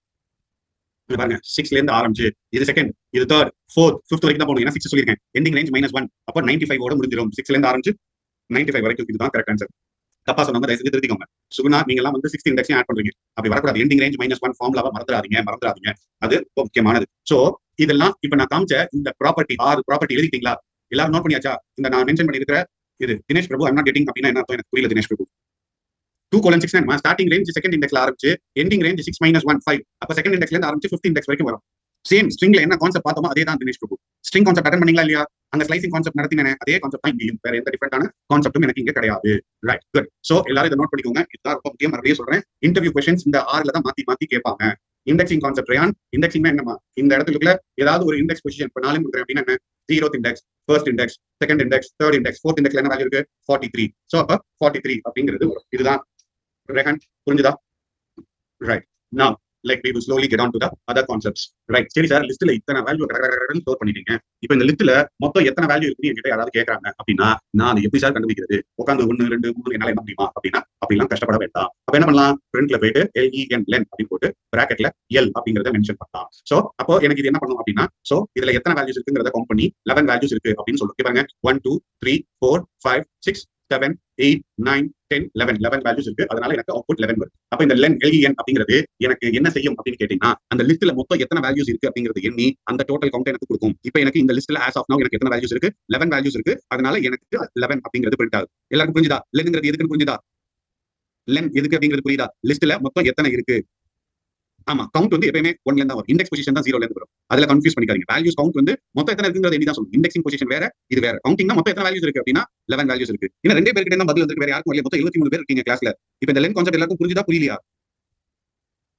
பாருங்க, 6ல இருந்து ஆரம்பிச்சு இது செகண்ட், இது தேர்ட், ஃபோர்த், ஃபிஃப்த் வரைக்கும் தான் போகணும். ஏன்னா 6 சொல்லிருக்கேன். Ending range -1. அப்போ 95 ஓட முடிஞ்சிடும். 6ல இருந்து ஆரம்பிச்சு 95 வரைக்கும். இதுதான் கரெக்ட் ஆன்சர். தப்பா சொன்னாங்க, தயவு செஞ்சு திருத்திக்கோங்க. சுகுணா, நீங்க எல்லாம் வந்து 6th இண்டெக்ஸ் ஆட் பண்றீங்க. அப்படி வரக்கூடாது. எண்டிங் ரேஞ்ச் -1 ஃபார்முலாவை மறந்துடாதீங்க. அது முக்கியமானது. சோ இதெல்லாம் இப்ப நான் காமிச்ச இந்த ப்ராப்பர்ட்டி 6 ப்ராப்பர்ட்டி எழுதிட்டீங்களா? எல்லாரும் நோட் பண்ணியாச்சா? இந்த நான் மென்ஷன் பண்ணிருக்கிற இது தினேஷ் பிரபு ஐம் நாட் கெட்டிங் அப்படின்னா என்ன அர்த்தம் எனக்கு புரியல. தினேஷ் பிரபு 2:6 ஸ்டார்டிங் ரேஞ்ச் செகண்ட் இண்டெக்ஸ்ல ஆரம்பிச்சு எண்டிங் ரேஞ்ச் 6 - 1 5. அப்ப செகண்ட் இண்டெக்ஸ்ல இருந்து ஆரம்பிச்சு 5th இண்டெக்ஸ் வரைக்கும் வரும். சேம் ஸ்ட்ரிங்ல என்ன கான்செப்ட் பார்த்தோமோ அதே தான் தினேஷ் பிரபு. ஸ்ட்ரிங் கான்செப்ட் அட்டன் பண்ணீங்களா இல்லையா? அந்த ஸ்லைசிங் கான்செப்ட் நடத்தினேன், அதே கான்செப்ட் தான் இங்கேயும். வேற எந்த டிஃபரெண்டான கான்செப்டும் எனக்கு இங்க கிடையாது. Right, good. சோ எல்லாரும் இதை நோட் பண்ணிக்கோங்க. இதுதான் ரொம்ப முக்கியம். மறுபடியும் சொல்றேன், இன்டர்வியூ क्वेश्चंस இந்த 6ல தான் மாத்தி கேட்பாங்க. இண்டெக்ஸிங் கான்செப்ட் ரயான், இண்டெக்ஸிங்னா என்னமா? இந்த இடத்துக்குள்ள ஏதாவது ஒரு இண்டெக்ஸ் பொசிஷன் இப்ப 4 கொடுக்குறேன் அப்படின்னா என்ன? 0th index, first index, second index, third index, fourth இண்டெக்ஸ்ல என்ன வேல்யூ இருக்கு? 43. சோ அப்ப 43 அப்படிங்கிறது வரும். இதுதான் ரெஹான், புரிஞ்சுதா? ரைட். நவ like we will slowly get on to the other concepts. Right. சரி சார், லிஸ்ட்ல இத்தனை வேல்யூ ஸ்டோர் பண்ணிட்டீங்க. இப்போ இந்த லிஸ்ட்ல மொத்தம் எத்தனை வேல்யூ இருக்குன்னு என்கிட்ட யாராவது கேட்கறாங்க அப்படின்னா நான் எப்படி சார் கண்டுபிடிக்கிறது? உட்காந்து 1 2 3 என்னால என்ன முடியுமா அப்படின்னா அப்படிலாம் கஷ்டப்பட வேண்டாம். அப்ப என்ன பண்ணலாம்? பிரிண்ட்ல போயிட்டு LEN அப்படின்னு போட்டு பிராக்கெட்ல எல் அப்படிங்கறத மென்ஷன் பண்ணலாம். சோ அப்போ எனக்கு இது என்ன பண்ணும் அப்படின்னா, சோ இதுல எத்தனை வேல்யூஸ் இருக்குங்கிறத கவுண்ட் பண்ணி 11 வேல்யூஸ் இருக்கு அப்படின்னு சொல்லுங்க. பாருங்க, 1 2 3 4 5 6 7 8 9 10 11 வேல்யூஸ் இருக்கு. அதனால எனக்கு அவுட்புட் 11 வருது. அப்ப இந்த LEN அப்படிங்கிறது எனக்கு என்ன செய்யும் அப்படின்னு கேட்டீங்கன்னா, அந்த லிஸ்ட்ல மொத்தம் எத்தனை வேல்யூஸ் இருக்கு அப்படிங்கிறது எண்ணி அந்த டோட்டல் கவுண்ட் எனக்கு கொடுக்கும். இப்போ எனக்கு இந்த லிஸ்ட்ல ஆஸ் ஆஃப் நவ எனக்கு எத்தனை வேல்யூஸ் இருக்கு? 11 வேல்யூஸ் இருக்கு. அதனால எனக்கு 11 அப்படிங்கிறது பிரிண்ட் ஆகுது. எல்லாருக்கும் புரிஞ்சுதா? LENங்கிறது எதுக்குன்னு புரிஞ்சுதா? LEN எதுக்கு அப்படிங்கிறது புரியுதா? லிஸ்ட்ல மொத்தம் எத்தனை இருக்கு? ஆமா, கவுண்ட் வந்து எப்பவுமே 1ல இருந்து வரும். இண்டெக்ஸ் பொசிஷன் தான் 0ல இருந்து வரும். அதுல கன்ஃபியூஸ் பண்ணிக்காதீங்க. வேல்யூஸ் கவுண்ட் வந்து மொத்தம் எத்தனை இருக்குங்கிறது எண்ணி தான் சொல்லும். இண்டெக்ஸிங் பொசிஷன் வேற, இது வேற. கவுண்டிங்னா மொத்தம் எத்தனை வேல்யூஸ் இருக்கு அப்படின்னா 11 வேல்யூஸ் இருக்கு. இன்னும் 2 பேர்கிட்ட தான் பதில் வந்து வேற யாருக்கும் இல்ல. மொத்தம் 73 பேர் இருக்கீங்க கிளாஸ்ல. இப்போ இந்த LEN கான்செப்ட் எல்லாருக்கும் புரிஞ்சுதா புரியலையா?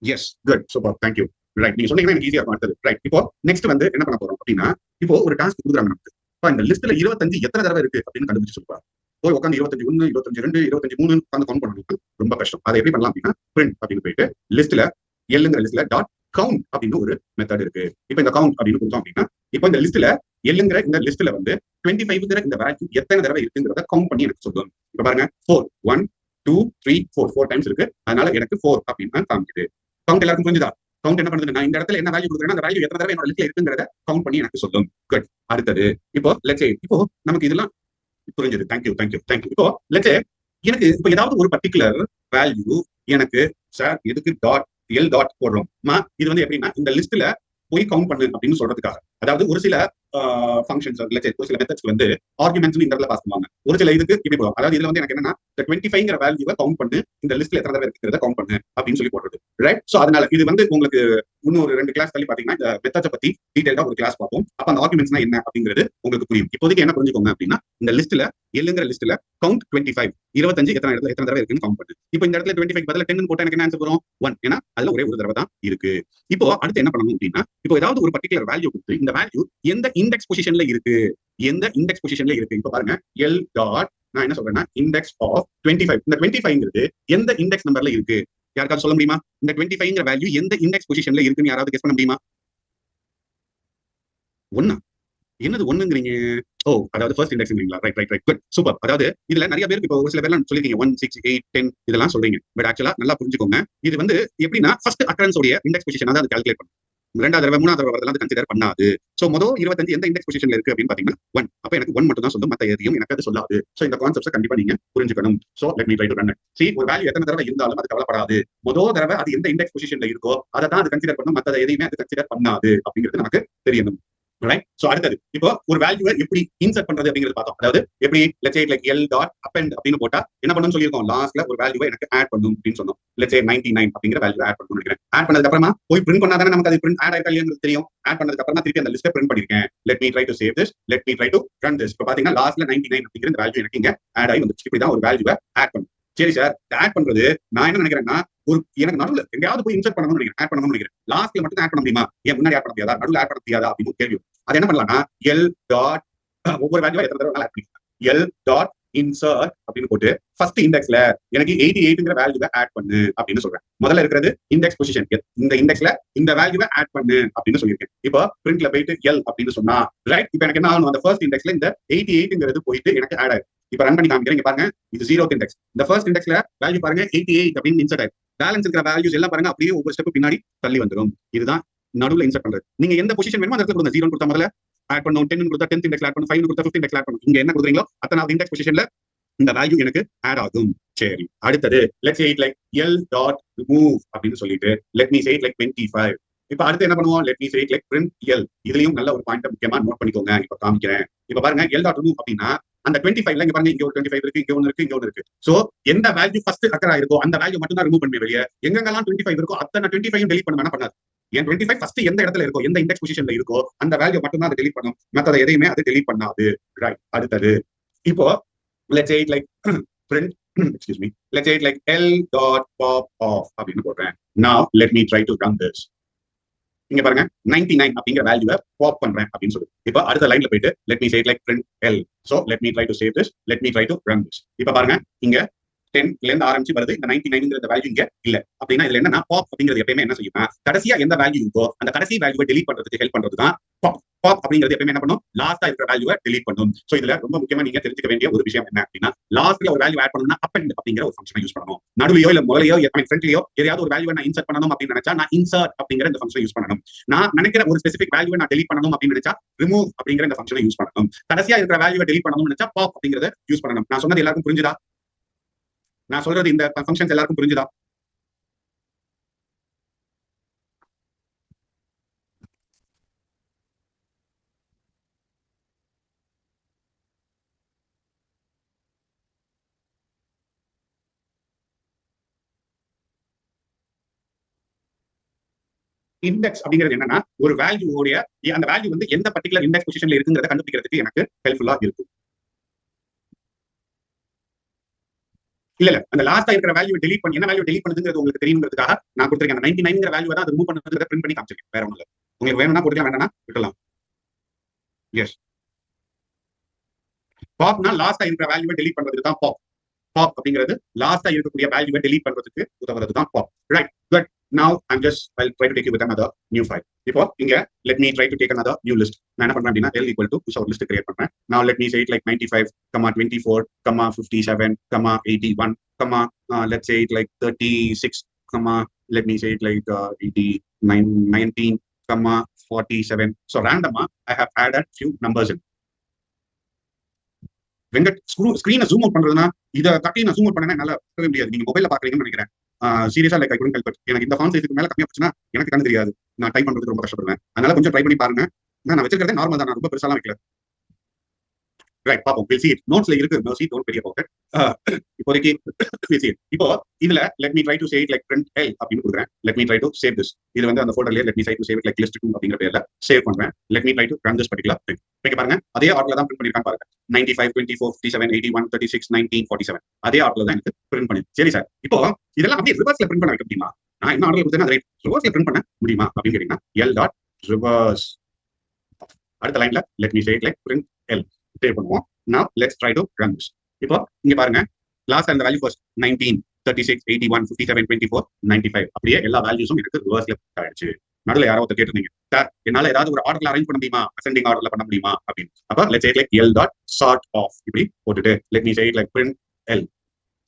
Yes, good, super, thank you. Right, நீங்க சொன்னீங்கன்னா எனக்கு ஈஸியா இருக்கும் அடுத்தது. ரைட், இப்போ நெக்ஸ்ட் வந்து என்ன பண்ண போறோம் அப்படின்னா, இப்போ ஒரு டாஸ்க் கொடுக்குறாங்க நமக்கு. இப்போ இந்த லிஸ்ட்ல 25 எத்தனை தடவை இருக்கு அப்படின்னு கண்டுபிடிச்சு சொல்லுவாங்க. போய் உட்காந்து 25 1, 25 2, 25 3 உட்காந்து கவுண்ட் பண்ணணும், ரொம்ப கஷ்டம். அதை எப்படி பண்ணலாம் அப்படின்னா, பிரிண்ட் அப்படின்னு போயிட்டு லிஸ்ட்ல எல்லுங்கிற லிஸ்ட்ல டாட் கவுண்ட் அப்படின்னு ஒரு மெத்தட் இருக்கு. இப்போ இந்த கவுண்ட் அப்படின்னு கொடுத்தோம் அப்படின்னா, இப்போ இந்த லிஸ்ட்ல எல்லுங்கிற இந்த லிஸ்ட்ல வந்து 25ங்கிற இந்த வேல்யூ எத்தனை தடவை இருக்குங்கிறத கவுண்ட் பண்ணி எனக்கு சொல்லுங்க. இப்போ பாருங்க 4 1 2 3 4 4 டைம்ஸ் இருக்கு. அதனால எனக்கு 4 அப்படின்னு காமிக்குது. கவுண்ட் எல்லாருக்கும் புரிஞ்சுதா? கவுண்ட் என்ன பண்ணுது, நான் இந்த இடத்துல என்ன வேல்யூ கொடுக்குறேன், அந்த வேல்யூ எத்தனை தடவை என்னோட லிஸ்ட்ல இருக்குங்கிறத கவுண்ட் பண்ணி எனக்கு சொல்லும். குட். அடுத்தது இப்போ லெட்ஸ் சே இப்போ நமக்கு இதெல்லாம் புரிஞ்சது. Thank you thank you thank you. இப்போ லெட்ஸ் சே எனக்கு இப்போ ஏதாவது ஒரு பர்டிகுலர் வேல்யூ எனக்கு சார் எதுக்கு டாட் எல் டாட் போடுறோம் இது வந்து எப்படின்னா இந்த லிஸ்ட்ல போய் கவுண்ட் பண்ணு அப்படின்னு சொல்றதுக்காக. அதாவது ஒரு சில ஃபங்க்ஷன்ஸ் ஒரு சில மெத்தட்ஸ் வந்து ஆர்குமெண்ட்ஸ் இந்த இடத்துல பாஸ் பண்ணுவாங்க. ஒரு சில இதுக்கு இப்படி போடும். அதாவது இதுல வந்து எனக்கு என்னன்னா 25ங்கிற வேல்யூவை கவுண்ட் பண்ணு, இந்த லிஸ்ட்ல எத்தனை தடவை இருக்கிறத கவுண்ட் பண்ணு அப்படின்னு சொல்லி போடுறது. ரைட். சோ அதனால இது வந்து உங்களுக்கு இன்னும் ஒரு 2 கிளாஸ் தள்ளி பாத்தீங்கன்னா இந்த மெத்தட்ஸை பத்தி டீடைலா ஒரு கிளாஸ் பார்ப்போம். அப்ப அந்த ஆர்குமெண்ட்ஸ்னா என்ன அப்படிங்கிறது உங்களுக்கு புரியும். இப்போதைக்கு என்ன புரிஞ்சுக்கோங்க அப்படின்னா, இந்த லிஸ்ட்ல எல்லுங்கிற லிஸ்ட்ல கவுண்ட் 25 எத்தனை இடத்துல எத்தனை தடவை இருக்குன்னு கவுண்ட் பண்ணு. இப்போ இந்த இடத்துல 25 பதிலா 10 போட்டா எனக்கு என்ன ஆன்சர் வரும்? 1. ஏன்னா அதுல ஒரே ஒரு தடவை தான் இருக்கு. இப்போ அடுத்து என்ன பண்ணணும் அப்படின்னா, இப்போ ஏதாவது ஒரு பர்டிகுலர் வேல்யூ கொடுத்து இந்த வேல்யூ எந்த இண்டெக்ஸ் பொசிஷன்ல இருக்கு, எந்த இண்டெக்ஸ் பொசிஷன்ல இருக்கு. இப்போ பாருங்க எல் டாட் நான் என்ன சொல்றேன்னா இண்டெக்ஸ் ஆஃப் 25. இந்த 25ங்கிறது எந்த இண்டெக்ஸ் நம்பர்ல இருக்கு யாருக்காவது சொல்ல முடியுமா? இந்த 25ங்கிற வேல்யூ எந்த இண்டெக்ஸ் பொசிஷன்ல இருக்குன்னு யாராவது கெஸ் பண்ண முடியுமா? 1. என்னது 1ங்கிறீங்க? ஓ, அதாவது ஃபர்ஸ்ட் இண்டெக்ஸ்ங்களா? Right right right, good, super. அதாவது இதுல நிறைய பேருக்கு இப்போ ஒரு சில பேர்லாம் சொல்லிருக்கீங்க 1 6 8 10 இதெல்லாம் சொல்றீங்க. பட் ஆக்சுவலா நல்லா புரிஞ்சுக்கோங்க, இது வந்து எப்படின்னா ஃபர்ஸ்ட் அக்கரன்ஸ் உடைய இண்டெக்ஸ் பொசிஷன் தான் அது கால்குலேட் பண்ணும். ரெண்டாவது தடவை மூணாவது தடவை வரதெல்லாம் கன்சிடர் பண்ணாது. சோ மொதல் 25 எந்த இண்டெக்ஸ் பொசிஷன்ல இருக்கு அப்படின்னு பாத்தீங்கன்னா 1. அப்ப எனக்கு 1 மட்டும் தான் சொல்லும், மத்த எதையும் எனக்கு அது சொல்லாது. சோ இந்த கான்செப்ட்ஸ் கண்டிப்பா நீங்க புரிஞ்சுக்கணும். So let me try to run it. See, ஒரு வேல்யூ எத்தனை தடவை இருந்தாலும் அது கவலைப்படாது. மொதல் தடவை அது எந்த இண்டெக்ஸ் பொசிஷன்ல இருக்கோ அதை தான் அது கன்சிடர் பண்ணும், மத்த எதையுமே அது கன்சிடர் பண்ணாது அப்படிங்கிறது நமக்கு தெரியணும். ரைட். சோ அடுத்தது இப்போ ஒரு வேல்யூவை எப்படி இன்சர்ட் பண்றது அப்படிங்கிறது பார்த்தோம். அதாவது எப்படி let's say like L dot append அப்படின்னு போட்டா என்ன பண்ணணும்னு சொல்லியிருக்கோம், லாஸ்ட்ல ஒரு வேல்யூவை எனக்கு ஆட் பண்ணும் அப்படின்னு சொன்னோம். லெட்ஸ் சே 99 அப்படிங்கிற வேல்யூ ஆட் பண்ணணும்னு நினைக்கிறேன். ஆட் பண்ணதுக்கு அப்புறமா போய் பிரிண்ட் பண்ணாதானே நமக்கு அது பிரிண்ட் ஆட் ஆயிட்டா இல்லையாங்கிறது தெரியும். ஆட் பண்ணதுக்கு அப்புறமா திருப்பி அந்த லிஸ்ட்டை பிரிண்ட் பண்ணிருக்கேன். Let me try to save this, let me try to run this. இப்போ பாத்தீங்கன்னா லாஸ்ட்ல 99 அப்படிங்கிற இந்த வேல்யூ எனக்கு இங்க ஆட் ஆகி வந்துச்சு. இப்படிதான் ஒரு வேல்யூவை ஆட் பண்ணும். சரி சார், ஆட் பண்றது நான் என்ன நினைக்கிறேன்னா ஒரு எனக்கு நடுவில் எங்கேயாவது போய் இன்சர்ட் பண்ணணும்னு நினைக்கிறேன், ஆட் பண்ணணும்னு நினைக்கிறேன். லாஸ்ட்ல மட்டும் ஆட் பண்ண முடியுமா, ஏன் முன்னாடி ஆட் பண்ண முடியாதா, நடுவில் ஆட் பண்ண முடியாதா அப்படின்னு ஒரு கேள்வி. அது என்ன பண்ணலாம்னா எல் டாட் ஒவ்வொரு வேல்யூவா எத்தனை தடவை ஆட் பண்ணிக்கலாம். எல் டாட் இன்சர்ட் அப்படின்னு போட்டு ஃபர்ஸ்ட் இண்டெக்ஸ்ல எனக்கு 88ங்கிற வேல்யூவை ஆட் பண்ணு அப்படின்னு சொல்றேன். முதல்ல இருக்கிறது இண்டெக்ஸ் பொசிஷன், இந்த இண்டெக்ஸ்ல இந்த வேல்யூவை ஆட் பண்ணு அப்படின்னு சொல்லியிருக்கேன். இப்போ பிரிண்ட்ல போயிட்டு எல் அப்படின்னு சொன்னா ரைட். இப்போ எனக்கு என்ன ஆகணும், அந்த ஃபர்ஸ்ட் இண்டெக்ஸ்ல இந்த 88ங்கிறது போயிட்டு எனக்கு ஆட் ஆயிடும். இப்ப ரன் பண்ணி காமிக்கிறேன். பாருங்க இது 0th இண்டெக்ஸ். இந்த ஃபர்ஸ்ட் இண்டெக்ஸ்ல வேல்யூ பாருங்க 88 அப்படின்னு இன்சர்ட் ஆயிடும். பேலன்ஸ் இருக்கிற வேல்யூஸ் எல்லாம் பாருங்க அப்படியே ஒவ்வொரு ஸ்டெப் பின்னாடி தள்ளி வந்துடும். இதுதான் நடுவுல இன்சர்ட் பண்றது. நீங்க எந்த பொசிஷன் வேணுமோ அந்த இடத்துல கொடுங்க. 0 கொடுத்தா முதல்ல ஆட் பண்ணும், 10 கொடுத்தா 10th இண்டெக்ஸ் ஆட் பண்ணும், 5 கொடுத்தா 5th இண்டெக்ஸ் ஆட் பண்ணும். இங்க என்ன கொடுக்குறீங்களோ அத்தனாவது இண்டெக்ஸ் பொசிஷன்ல இந்த வேல்யூ எனக்கு ஆட் ஆகும். சரி, அடுத்தது let's say it like L dot remove அப்படின்னு சொல்லிட்டு let me say it like 25. இப்ப அடுத்து என்ன பண்ணுவோம், let me say it like print L. இதுலயும் நல்ல ஒரு பாயிண்ட் முக்கியமா நோட் பண்ணிக்கோங்க. இப்ப காமிக்கிறேன். இப்ப பாருங்க எல் டாட் ரிமூவ் அப்படின்னா அந்த 25ல இங்க பாருங்க இங்க ஒரு 25 இருக்கு, இங்க ஒன்னு இருக்கு, இங்க ஒன்னு இருக்கு. சோ எந்த வேல்யூ ஃபர்ஸ்ட் அக்கரா இருக்கோ அந்த வேல்யூ மட்டும் தான் ரிமூவ் பண்ணி வெளியே. எங்கெல்லாம் 25 இருக்கோ அத்தனை 25 டெலிட் பண்ண பண்ணாது. ஏன் 25 ஃபர்ஸ்ட் எந்த இடத்துல இருக்கோ எந்த இண்டெக்ஸ் பொசிஷன்ல இருக்கோ அந்த வேல்யூ மட்டும் தான் அதை டெலிட் பண்ணும், மத்தத எதையுமே அது டெலிட் பண்ணாது. ரைட். அடுத்தது இப்போ let's say it like print excuse me, let's say it like l dot pop off அப்படின்னு போடுறேன். Now let me try to run this. இங்க பாருங்க 99 அப்படிங்கிற வேல்யூவை பாப் பண்றேன் அப்படின்னு சொல்லி. இப்போ அடுத்த லைன்ல போயிட்டு let me say it like print l. So let me try to save this, let me try to run this. இப்போ பாருங்க இங்க 10ல இருந்து ஆரம்பிச்சு வருது. இந்த 99ங்கிற வேல்யூ இங்க இல்ல. அப்படின்னா இதுல என்னன்னா பாப் அப்படிங்கிறது எப்பயுமே என்ன செய்யும்னா கடைசியா எந்த வேல்யூ இருக்கோ அந்த கடைசி வேல்யூவை டெலீட் பண்றதுக்கு ஹெல்ப் பண்றதுதான் பாப். பாப் அப்படிங்கிறது எப்பயுமே என்ன பண்ணும், லாஸ்டா இருக்கிற வேல்யூவை டெலீட் பண்ணும். சோ இதுல ரொம்ப முக்கியமா நீங்க தெரிஞ்சுக்க வேண்டிய ஒரு விஷயம் என்ன அப்படின்னா லாஸ்ட்ல ஒரு வேல்யூ ஆட் பண்ணணும்னா அப்பெண்ட் அப்படிங்கிற ஒரு ஃபங்க்ஷனை யூஸ் பண்ணணும். நடுவுலயோ இல்ல முதலையோ ஃப்ரண்ட்லயோ எதையாவது ஒரு வேல்யூவை நான் இன்சர்ட் பண்ணணும் அப்படின்னு நினைச்சா நான் இன்சர்ட் அப்படிங்கிற இந்த ஃபங்க்ஷனை யூஸ் பண்ணணும். நான் நினைக்கிற ஒரு ஸ்பெசிபிக் வேல்யூவை நான் டெலீட் பண்ணணும் அப்படின்னு நினைச்சா ரிமூவ் அப்படிங்கிற இந்த ஃபங்க்ஷனை யூஸ் பண்ணணும். கடைசியா இருக்கிற வேல்யூவை டெலீட் பண்ணணும்னு நினைச்சா பாப் அப்படிங்கறத யூஸ் பண்ணணும். நான் சொன்னது எல்லாருக்கும் புரிஞ்சுதா? நான் சொல்றது இந்த ஃபங்க்ஷன்ஸ் எல்லாருக்கும் புரிஞ்சுதா? இண்டெக்ஸ் அப்படிங்கிறது என்னன்னா ஒரு வேல்யூடைய அந்த வேல்யூ வந்து எந்த பர்டிகுலர் இண்டெக்ஸ் பொசிஷன்ல இருக்குங்கிறத கண்டுபிடிக்கிறதுக்கு எனக்கு ஹெல்ப்ஃபுல்லா இருக்கும். இல்ல அந்த லாஸ்டா இருக்கிற வேல்யூ டெலீட் பண்ணி என்ன வேல்யூ டெலீட் பண்ணுங்கிறது உங்களுக்கு தெரியுங்கிறதுக்காக நான் கொடுத்துருக்கேன். அந்த 99 வேல்யூ தான் அது மூவ் பண்ணுறதுக்கு பிரிண்ட் பண்ணி காமிச்சிருக்கேன். வேற ஒன்றும் இல்லை. உங்களுக்கு வேணும்னா கொடுக்கலாம், வேணா விட்டலாம். எஸ், பாப்னா லாஸ்டா இருக்கிற வேல்யூவை டெலீட் பண்றதுக்கு தான் பாப். பாப் அப்படிங்கிறது லாஸ்டா இருக்கக்கூடிய வேல்யூவை டெலீட் பண்றதுக்கு உதவுறது தான் pop. Right, good. Now I'm just I'll try to take you with another new file. இப்போ இங்க let me try to take another new list. நான் என்ன பண்றேன் அப்படின்னா L equal to push out list create பண்றேன். Now let me say it like 95, 24, 57, 81, let's say it like 36, let me say it like 89, 19, 47. So randomly I have added few numbers in. Venkat ஸ்கிரீனை ஜூம் அவுட் பண்றதுன்னா இதை தட்டி நான் ஜூம் அவுட் பண்ணேன்னா என்னால பார்க்கவே முடியாது. நீங்க மொபைல்ல பாக்குறீங்கன்னு நினைக்கிறேன். சீரியஸா like I couldn't help it. எனக்கு இந்த ஃபாண்ட் சைஸ்க்கு மேல கம்மியா போச்சுன்னா எனக்கு கண்ணு தெரியாது. நான் டைப் பண்றதுக்கு ரொம்ப கஷ்டப்படுவேன். அதனால கொஞ்சம் ட்ரை பண்ணி பாருங்க. நான் வச்சிருக்கிறதே நார்மல் தான், நான் ரொம்ப பெருசாலாம் வைக்கல. ரைட், பாப்போம். we'll see it. நோட்ஸ்ல இருக்கு, mercy don't worry about it. இப்போதைக்கு we'll see it. இப்போ இதுல let me try to say it like print L அப்படின்னு கொடுக்குறேன். let me try to save this. இது வந்து அந்த ஃபோல்டர்லயே let me try to save it like list 2 அப்படிங்கிற பேர்ல சேவ் பண்றேன். let me try to run this particular thing. இங்க பாருங்க, அதே ஆர்டர்ல தான் பிரிண்ட் பண்ணிருக்காங்க பாருங்க. 95, 24, 57, 81, 36, 19, 47. அதே ஆர்டர்ல தான் எனக்கு பிரிண்ட் பண்ணி. சரி சார், இப்போ இதெல்லாம் அப்படியே ரிவர்ஸ்ல பிரிண்ட் பண்ண வைக்க முடியுமா? நான் என்ன ஆர்டர்ல கொடுத்தேன் ரைட் ரிவர்ஸ்ல பிரிண்ட் பண்ண முடியுமா அப்படின்னு கேட்டீங்கன்னா L டாட் ரிவர்ஸ். அடுத்த லைன்ல let me say it like print L save பண்ணுவோம். Now let's try to run this. இப்போ இங்க பாருங்க, லாஸ்ட் அந்த வேல்யூ ஃபர்ஸ்ட் 19, 36, 81, 57, 24, 95 அப்படியே எல்லா வேல்யூஸும் எனக்கு ரிவர்ஸ்ல ஆயிடுச்சு. நடுவில் யாரோ ஒருத்தர் கேட்டிருந்தீங்க, சார் என்னால ஏதாவது ஒரு ஆர்டர்ல அரேஞ்ச் பண்ண முடியுமா, அசெண்டிங் ஆர்டர்ல பண்ண முடியுமா அப்படின்னு. அப்ப let's say it like L dot sort of இப்படி போட்டுட்டு let me say it like print L.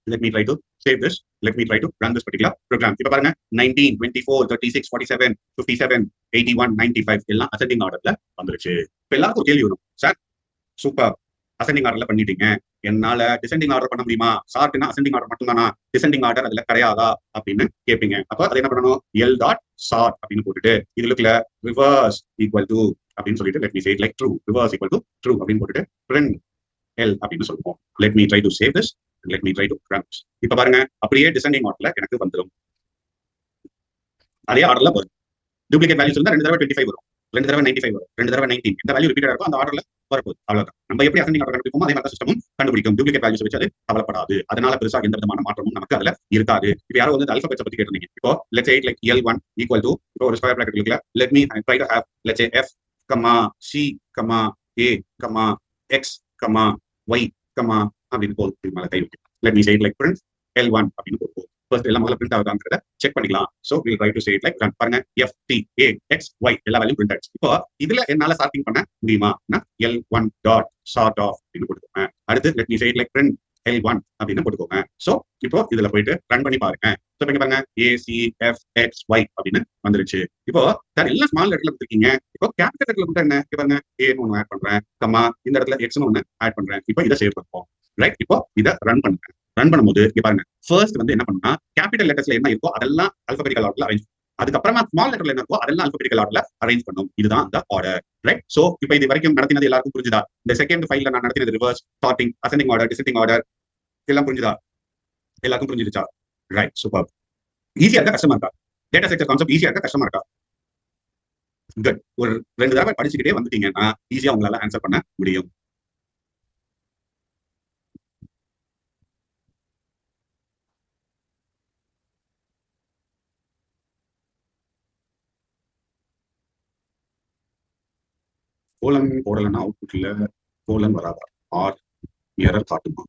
Let me try to save this. Let me try to run this particular program. இப்ப பாருங்க 19, 24, 36, 47, 57, 81, 95 எல்லாம் அசெண்டிங் ஆர்டர்ல வந்துருச்சு. இப்ப எல்லாருக்கும் கேள்வி வரும், சார் சூப்பர் அசெண்டிங் ஆர்டர்ல பண்ணிட்டீங்க, என்னால டிசெண்டிங் ஆர்டர் பண்ண முடியுமா? சார்ட்னா அசெண்டிங் ஆர்டர் மட்டும் தானா, டிசெண்டிங் ஆர்டர் அதுல கிடையாதா அப்படின்னு கேட்பீங்க. அப்ப அதை என்ன பண்ணணும், எல் டாட் சார்ட் அப்படின்னு போட்டுட்டு இதுல ரிவர்ஸ் ஈக்குவல் டு அப்படின்னு சொல்லிட்டு let me say it like true, reverse equal to true அப்படின்னு போட்டுட்டு print L அப்படின்னு சொல்லுவோம். let me try to save this, let me try to run this. இப்ப பாருங்க, அப்படியே டிசெண்டிங் ஆர்டர்ல எனக்கு வந்துடும். அதே ஆர்டர்ல வரும். டூப்ளிகேட் வேல்யூஸ் இருந்தா 2 தடவை 25 வரும், 2 தடவை 95 வரும், 2 தடவை 19. இந்த வேல்யூ ரிப்பீட்டா இருக்கும், அந்த ஆர்டர்ல வரப்போகுது. அவ்வளவுதான். நம்ம எப்படி அசெண்டிங் ஆர்டர் கண்டுபிடிப்போமோ அதே மாதிரி சிஸ்டமும் கண்டுபிடிக்கும். டூப்ளிகேட் வேல்யூஸ் வச்சு அது கவலைப்படாது. அதனால பெருசா எந்த விதமான மாற்றமும் நமக்கு அதுல இருக்காது. இப்ப யாரோ வந்து அல்பபெட்ஸ் பத்தி கேட்டிருந்தீங்க. இப்போ let's say it like L1 equal to இப்போ ஒரு ஸ்கொயர் பிராக்கெட் இருக்குல, let me try to have let's say F, C, A, X, Y, அப்படின்னு போட்டு மேல கை வைக்கும். let me say it like print L1 அப்படின்னு போட்டு ஃபர்ஸ்ட் எல்லாம் முதல்ல பிரிண்ட் ஆகுதாங்கிறத செக் பண்ணிக்கலாம். So we'll try to say it like run. பாருங்க F, T, A, X, Y எல்லா வேல்யூ பிரிண்ட் ஆயிடுச்சு. இப்போ இதுல என்னால சார்ட்டிங் பண்ண முடியுமா? L1 டாட் சார்ட் ஆஃப் அப்படின்னு போட்டுக்கோங்க. அடுத்து let me say it like print L1 அப்படின்னு போட்டுக்கோங்க. சோ இப்போ இதுல போயிட்டு ரன் பண்ணி பாருங்க. சோ இங்க பாருங்க A, C, F, X, Y அப்படின்னு வந்துருச்சு. இப்போ சார் எல்லாம் ஸ்மால் லெட்டர்ல கொடுத்துருக்கீங்க, இப்போ கேபிட்டல் லெட்டர்ல கொடுத்தா என்ன? இங்க பாருங்க A ன்னு ஒன்னு ஆட் பண்றேன், இந்த இடத்துல X ன்னு ஒன்னு ஆட் பண்றேன். இப்போ இதை சேவ் பண்ணுவோம். ரைட், இப்போ இதை ரன் பண்ணுங்க. ரன் பண்ணும்போது இங்க பாருங்க, ஃபர்ஸ்ட் வந்து என்ன பண்ணுன்னா கேபிட்டல் லெட்டர்ஸ்ல என்ன இருக்கோ அதெல்லாம் அல்பபெட்டிக்கல் ஆர்டர்ல அரேஞ்ச், அதுக்கப்புறமா ஸ்மால் லெட்டர்ல என்ன இருக்கோ அதெல்லாம் அல்பபெட்டிக்கல் ஆர்டர்ல அரேஞ்ச் பண்ணும். இதுதான் அந்த ஆர்டர். ரைட், சோ இப்போ இது வரைக்கும் நடத்தினது எல்லாருக்கும் புரிஞ்சுதா? இந்த செகண்ட் ஃபைல்ல நான் நடத்தினது reverse, sorting, ascending order, descending order எல்லாம் புரிஞ்சுதா? எல்லாருக்கும் புரிஞ்சிருச்சா? Right, super. ஈஸியா இருக்கா கஷ்டமா இருக்கா? டேட்டா ஸ்ட்ரக்சர் கான்செப்ட் ஈஸியா இருக்கா கஷ்டமா இருக்கா? குட். ஒரு 2 தடவை படிச்சுக்கிட்டே வந்துட்டீங்கன்னா ஈஸியா உங்களால ஆன்சர் பண்ண முடியும். கோலன் போடலன்னா அவுட்புட்ல கோலன் வராதா? ஆர் எரர் காட்டுமா?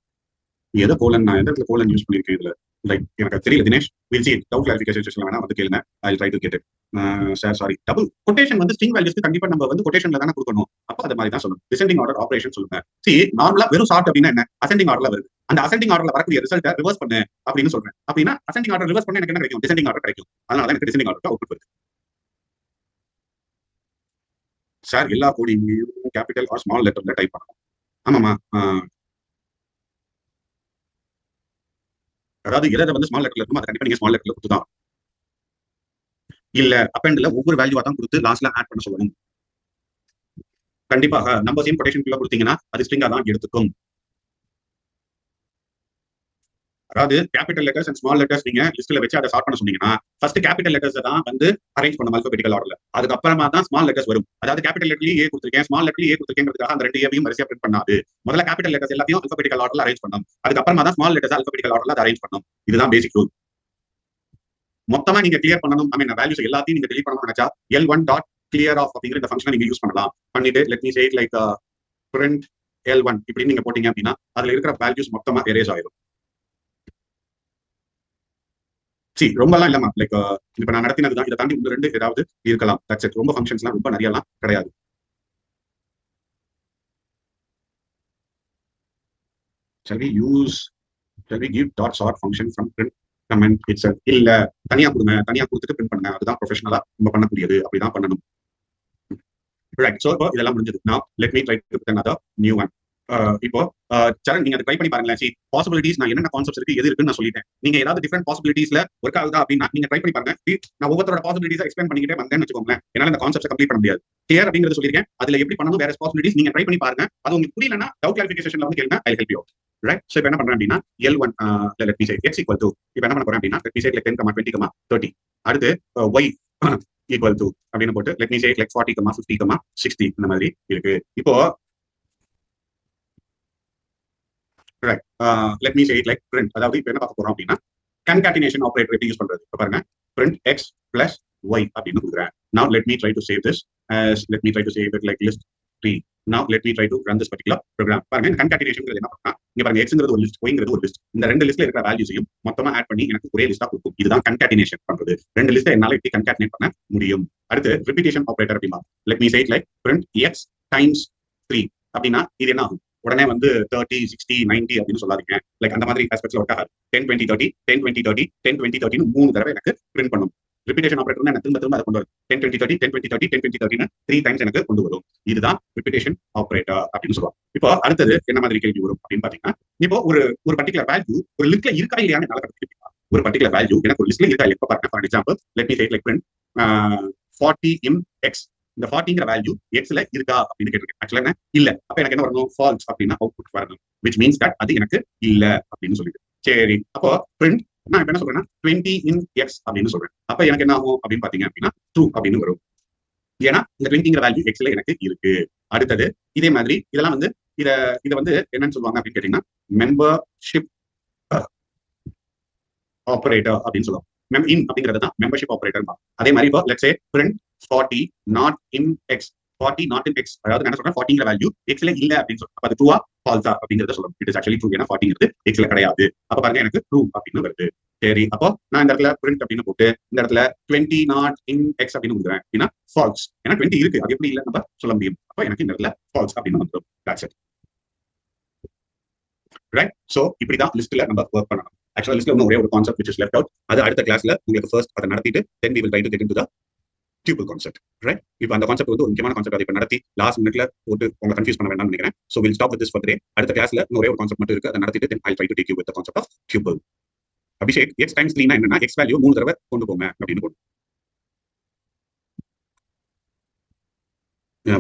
எதை கோலன், நான் எந்த இடத்துல கோலன் யூஸ் பண்ணிருக்கேன் இதுல லைக் எனக்கு தெரியல Dinesh. Will see doubt clarification வேணா வந்து கேளுங்க. I try to get it. Sir sorry, double quotation வந்து ஸ்ட்ரிங் வேல்யூஸ்க்கு கண்டிப்பா நம்ம வந்து கொட்டேஷன்ல தானே கொடுக்கணும். அப்ப அது மாதிரி தான் சொல்லணும். டிசெண்டிங் ஆர்டர் ஆபரேஷன் சொல்லுங்க. சி நார்மலா வெறும் சார்ட் அப்படின்னா என்ன, அசெண்டிங் ஆர்டர்ல வருது, அந்த அசெண்டிங் ஆர்டர்ல வரக்கூடிய ரிசல்ட்டை ரிவர்ஸ் பண்ணு அப்படின்னு சொல்றேன். அப்படின்னா அசெண்டிங் ஆர்டர் ரிவர்ஸ் பண்ண எனக்கு என்ன கிடைக்கும்? டிசெண்டிங் ஆர்டர் கிடைக்கும். அதனால தான் எனக்கு டிசெண்டிங் ஆர்டர் அவுட்புட் வருது. சார் எல்லா கோடிங்கையும் கேபிட்டல் ஆர் ஸ்மால் லெட்டர்ல டைப் பண்ணணும். ஆமாமா, அதாவது எதை வந்து ஸ்மால் லெட்டர்ல இருக்கும் அதை கண்டிப்பா நீங்க ஸ்மால் லெட்டர்ல கொடுத்துதான். இல்ல அப்பெண்ட்ல ஒவ்வொரு வேல்யூவா தான் கொடுத்து லாஸ்ட்ல ஆட் பண்ண சொல்லணும். கண்டிப்பாக நம்பர்ஸையும் கொட்டேஷன் குள்ள கொடுத்தீங்கன்னா அது ஸ்ட்ரிங்கா தான் எடுத்துக்கும். அதாவது capital letters and small letters நீங்க லிஸ்ட்ல வச்சு அதை சார்ட் பண்ண சொன்னீங்கன்னா ஃபர்ஸ்ட் கேபிட்டல் லெட்டர்ஸ் தான் வந்து அரேஞ்ச் பண்ணும் அல்பபெட்டிக்கல் ஆர்டர்ல. அதுக்கப்புறமா தான் ஸ்மால் லெட்டர்ஸ் வரும். அதாவது கேபிட்டல் லெட்டர்லயே ஏ கொடுத்துருக்கேன், ஸ்மால் லெட்டர்லயே ஏ கொடுத்துருக்கேங்கிறதுக்காக அந்த ரெண்டு ஏவையும் வரிசையா பிரிண்ட் பண்ணாது. முதல்ல கேபிட்டல் லெட்டர்ஸ் எல்லாத்தையும் அல்பபெட்டிக்கல் ஆர்டர்ல அரேஞ்ச் பண்ணும். அதுக்கப்புறமா தான் ஸ்மால் லெட்டர்ஸ் அல்பபெட்டிக்கல் ஆர்டர்ல அரேஞ்ச் பண்ணும். இதுதான் பேசிக் ரூல். மொத்தமா நீங்க கிளியர் பண்ணணும், ஐ மீன் வேல்யூஸ் எல்லாத்தையும் நீங்க delete பண்ணணும்னு நினைச்சா L1 டாட் கிளியர் ஆஃப் அப்படிங்கிற இந்த ஃபங்க்ஷனை நீங்க யூஸ் பண்ணலாம். பண்ணிட்டு let me say it like print L1 இப்படி நீங்க போட்டீங்க அப்படின்னா அதுல இருக்கிற வேல்யூஸ் மொத்தமா எரேஸ் ஆயிடும். ரொம்ப எல்லாம் இல்லமா, லைக் இப்ப நான் நடத்தினதுதான். இதை தாண்டி ஒன்று ரெண்டு ஏதாவது இருக்கலாம். That's it. ரொம்ப ஃபங்க்ஷன்ஸ்லாம் ரொம்ப நிறைய எல்லாம் கிடையாது. shall we give dot sort function from print comment itself? இல்ல, தனியா கொடுங்க, தனியா கொடுத்துட்டு பிரிண்ட் பண்ணுங்க. அதுதான் ப்ரொஃபஷனலா நம்ம பண்ணக்கூடியது. அப்படிதான் பண்ணணும். ரைட். சோ இப்போ இதெல்லாம் முடிஞ்சது. now let me try to put another new one. இப்போ சரண் நீங்க அதை ட்ரை பண்ணி பாருங்களேன். see பாசிபிலிட்டிஸ் நான் என்னென்ன கான்செப்ட்ஸ் இருக்கு எது இருக்குன்னு நான் சொல்லிட்டேன். நீங்க ஏதாவது டிஃபரெண்ட் பாசிபிலிட்டிஸ்ல ஒர்க் ஆகுதா அப்படின்னா நீங்க ட்ரை பண்ணி பாருங்க. நான் ஒவ்வொருத்தரோட பாசிபிலிட்டிஸ் எக்ஸ்பிளைன் பண்ணிக்கிட்டே வந்தேன்னு வச்சுக்கோங்களேன், என்னால இந்த கான்செப்ட் கம்ப்ளீட் பண்ண முடியாது. கிளியர் அப்படிங்கிறது சொல்லிருக்கேன். அதுல எப்படி பண்ணணும் வேற பாசிபிலிட்டிஸ் நீங்க ட்ரை பண்ணி பாருங்க. அது உங்களுக்கு புரியலன்னா டவுட் கிளாரிஃபிகேஷன்ல வந்து கேளுங்க, I help you. Right. So இப்போ என்ன பண்றேன் அப்படின்னா L1 let me say x equal to, இப்போ என்ன பண்ண போறேன் அப்படின்னா let me say like 10, 20, 30. அடுத்து y equal to அப்படின்னு போட்டு let me say like 40, 50, 60 இந்த மாதிரி இருக்கு. இப்போ right, let me say it like print. அதாவது இப்போ என்ன பார்க்க போறோம் அப்படின்னா concatenation operator எப்படி யூஸ் பண்றது. இப்போ பாருங்க, print x plus y அப்படின்னு கொடுக்குறேன். now let me try to save this as let me try to save it like list 3. now let me try to run this particular program. பாருங்க, concatenation என்ன பண்ணா இங்க பாருங்க, xங்கிறது ஒரு லிஸ்ட், yங்கிறது ஒரு லிஸ்ட். இந்த ரெண்டு லிஸ்ட்ல இருக்கிற வேல்யூஸையும் மொத்தமா ஆட் பண்ணி எனக்கு ஒரே லிஸ்டா கொடுக்கும். இதுதான் concatenation பண்றது. ரெண்டு லிஸ்ட்டை என்னால எப்படி concatenate பண்ண முடியும். அடுத்து repetition operator அப்படிமா let me say it like print x times 3 அப்படின்னா இது என்ன ஆகும். உடனே வந்து 30, 60, 90 அப்படின்னு சொல்லாதீங்க. லைக் அந்த மாதிரி ஆஸ்பெக்ட்ஸ்ல ஒர்க் ஆகாது. 10, 20, 30, 10, 20, 30, 10, 20, 30 மூணு தடவை எனக்கு பிரிண்ட் பண்ணும். ரிப்பிட்டேஷன் ஆபரேட்டர் எனக்கு திரும்ப அதை கொண்டு வரும். 10, 20, 30, 10, 20, 30, 10, 20, 30 த்ரீ டைம்ஸ் எனக்கு கொண்டு வரும். இதுதான் ரிப்பிட்டேஷன் ஆபரேட்டர் அப்படின்னு சொல்லுவாங்க. இப்போ அடுத்தது என்ன மாதிரி கேள்வி வரும் அப்படின்னு பாத்தீங்கன்னா, இப்போ ஒரு பர்டிகுலர் வேல்யூ ஒரு லிஸ்ட்ல இருக்கா இல்லையான்னு என்னால கண்டுபிடிக்கலாம். ஒரு பர்டிகுலர் வேல்யூ எனக்கு ஒரு லிஸ்ட்ல இருக்கா இல்லையா. பாருங்க, for example let me take like print 40 in x. இந்த 40ங்கிற வேல்யூ எக்ஸ்ல இருக்கா அப்படின்னு கேட்டிருக்கேன். ஆக்சுவலா என்ன இல்ல. அப்ப எனக்கு என்ன வரணும், ஃபால்ஸ் அப்படின்னா அவுட்புட் வரணும். which means that அது எனக்கு இல்ல அப்படின்னு சொல்லிட்டு. சரி, அப்போ print நான் இப்ப என்ன சொல்றேன்னா 20 in x அப்படின்னு சொல்றேன். அப்ப எனக்கு என்ன ஆகும் அப்படின்னு பாத்தீங்க அப்படின்னா true அப்படின்னு வரும். ஏன்னா இந்த 20ங்கிற வேல்யூ எக்ஸ்ல எனக்கு இருக்கு. அடுத்தது இதே மாதிரி இதெல்லாம் வந்து இத வந்து என்னன்னு சொல்லுவாங்க அப்படின்னு கேட்டீங்கன்னா மெம்பர்ஷிப் ஆபரேட்டர் அப்படின்னு சொல்லுவாங்க. in அப்படிங்கிறது தான் மெம்பர்ஷிப் ஆபரேட்டர். அதே மாதிரி இப்போ let's say print 40 not in x. 40 not in x, அதாவது என்ன சொல்றேன், 40ங்கிற வேல்யூ எக்ஸ்ல இல்ல அப்படின்னு சொல்றேன். அது ட்ரூவா ஃபால்ஸா அப்படிங்கறத சொல்லணும். It is actually true. ஏன்னா 40ங்கிறது எக்ஸ்ல கிடையாது. அப்ப பாருங்க எனக்கு ட்ரூ அப்படின்னு வருது. சரி, அப்போ நான் இந்த இடத்துல print அப்படின்னு போட்டு இந்த இடத்துல 20 not in x அப்படின்னு கொடுக்குறேன் அப்படின்னா ஃபால்ஸ். ஏன்னா 20 இருக்கு, அது எப்படி இல்ல நம்ம சொல்ல முடியும். அப்போ எனக்கு இந்த இடத்துல ஃபால்ஸ் அப்படின்னு வந்துடும். That's it. ரைட். சோ இப்படிதான் லிஸ்ட்ல நம்ம ஒர்க் பண்ணணும். ஆக்சுவலா லிஸ்ட்ல ஒரே ஒரு concept which is left out. அது அடுத்த கிளாஸ்ல உங்களுக்கு ஃபர்ஸ்ட் அதை நடத்திட்டு then we will try to get into the tuple concept. Right. இப்போ அந்த கான்செப்ட் வந்து ஒரு முக்கியமான கான்செப்ட். அதை இப்போ நடத்தி லாஸ்ட் மினிட்ல போட்டு உங்களை கன்ஃபியூஸ் பண்ண வேண்டாம்னு நினைக்கிறேன். so we'll stop with this for today. அடுத்த கிளாஸ்ல ஒரே ஒரு கான்செப்ட் மட்டும் இருக்கு, அதை நடத்திட்டு then I'll try to take you with the concept of tuple. Abhishek, x times 3 என்னன்னா x வேல்யூ 3 தடவை கொண்டு போங்க அப்படின்னு போடும்.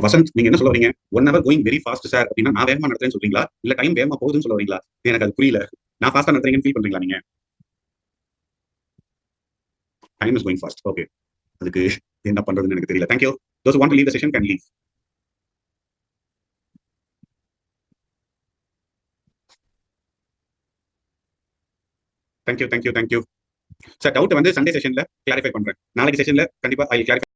வசந்த், நீங்க என்ன சொல்ல வரீங்க, 1 hour going very fast sir அப்படின்னா நான் வேகமா நடத்துறேன்னு சொல்றீங்களா இல்ல டைம் வேகமா போகுதுன்னு சொல்ல வரீங்களா? எனக்கு அது புரியல. நான் ஃபாஸ்டா நடத்துறீங்கன்னு ஃபீல் பண்றீங்களா நீங்க? Time is going fast. Okay, அதுக்கு என்ன பண்றதுன்னு எனக்கு தெரியல. Thank you. those who want to leave the session can leave. Thank you. Sir doubt வந்து சண்டே செஷன்ல கிளாரிஃபை பண்றேன். நாளைக்கு செஷன்ல கண்டிப்பா ஐ கிளாரிஃபை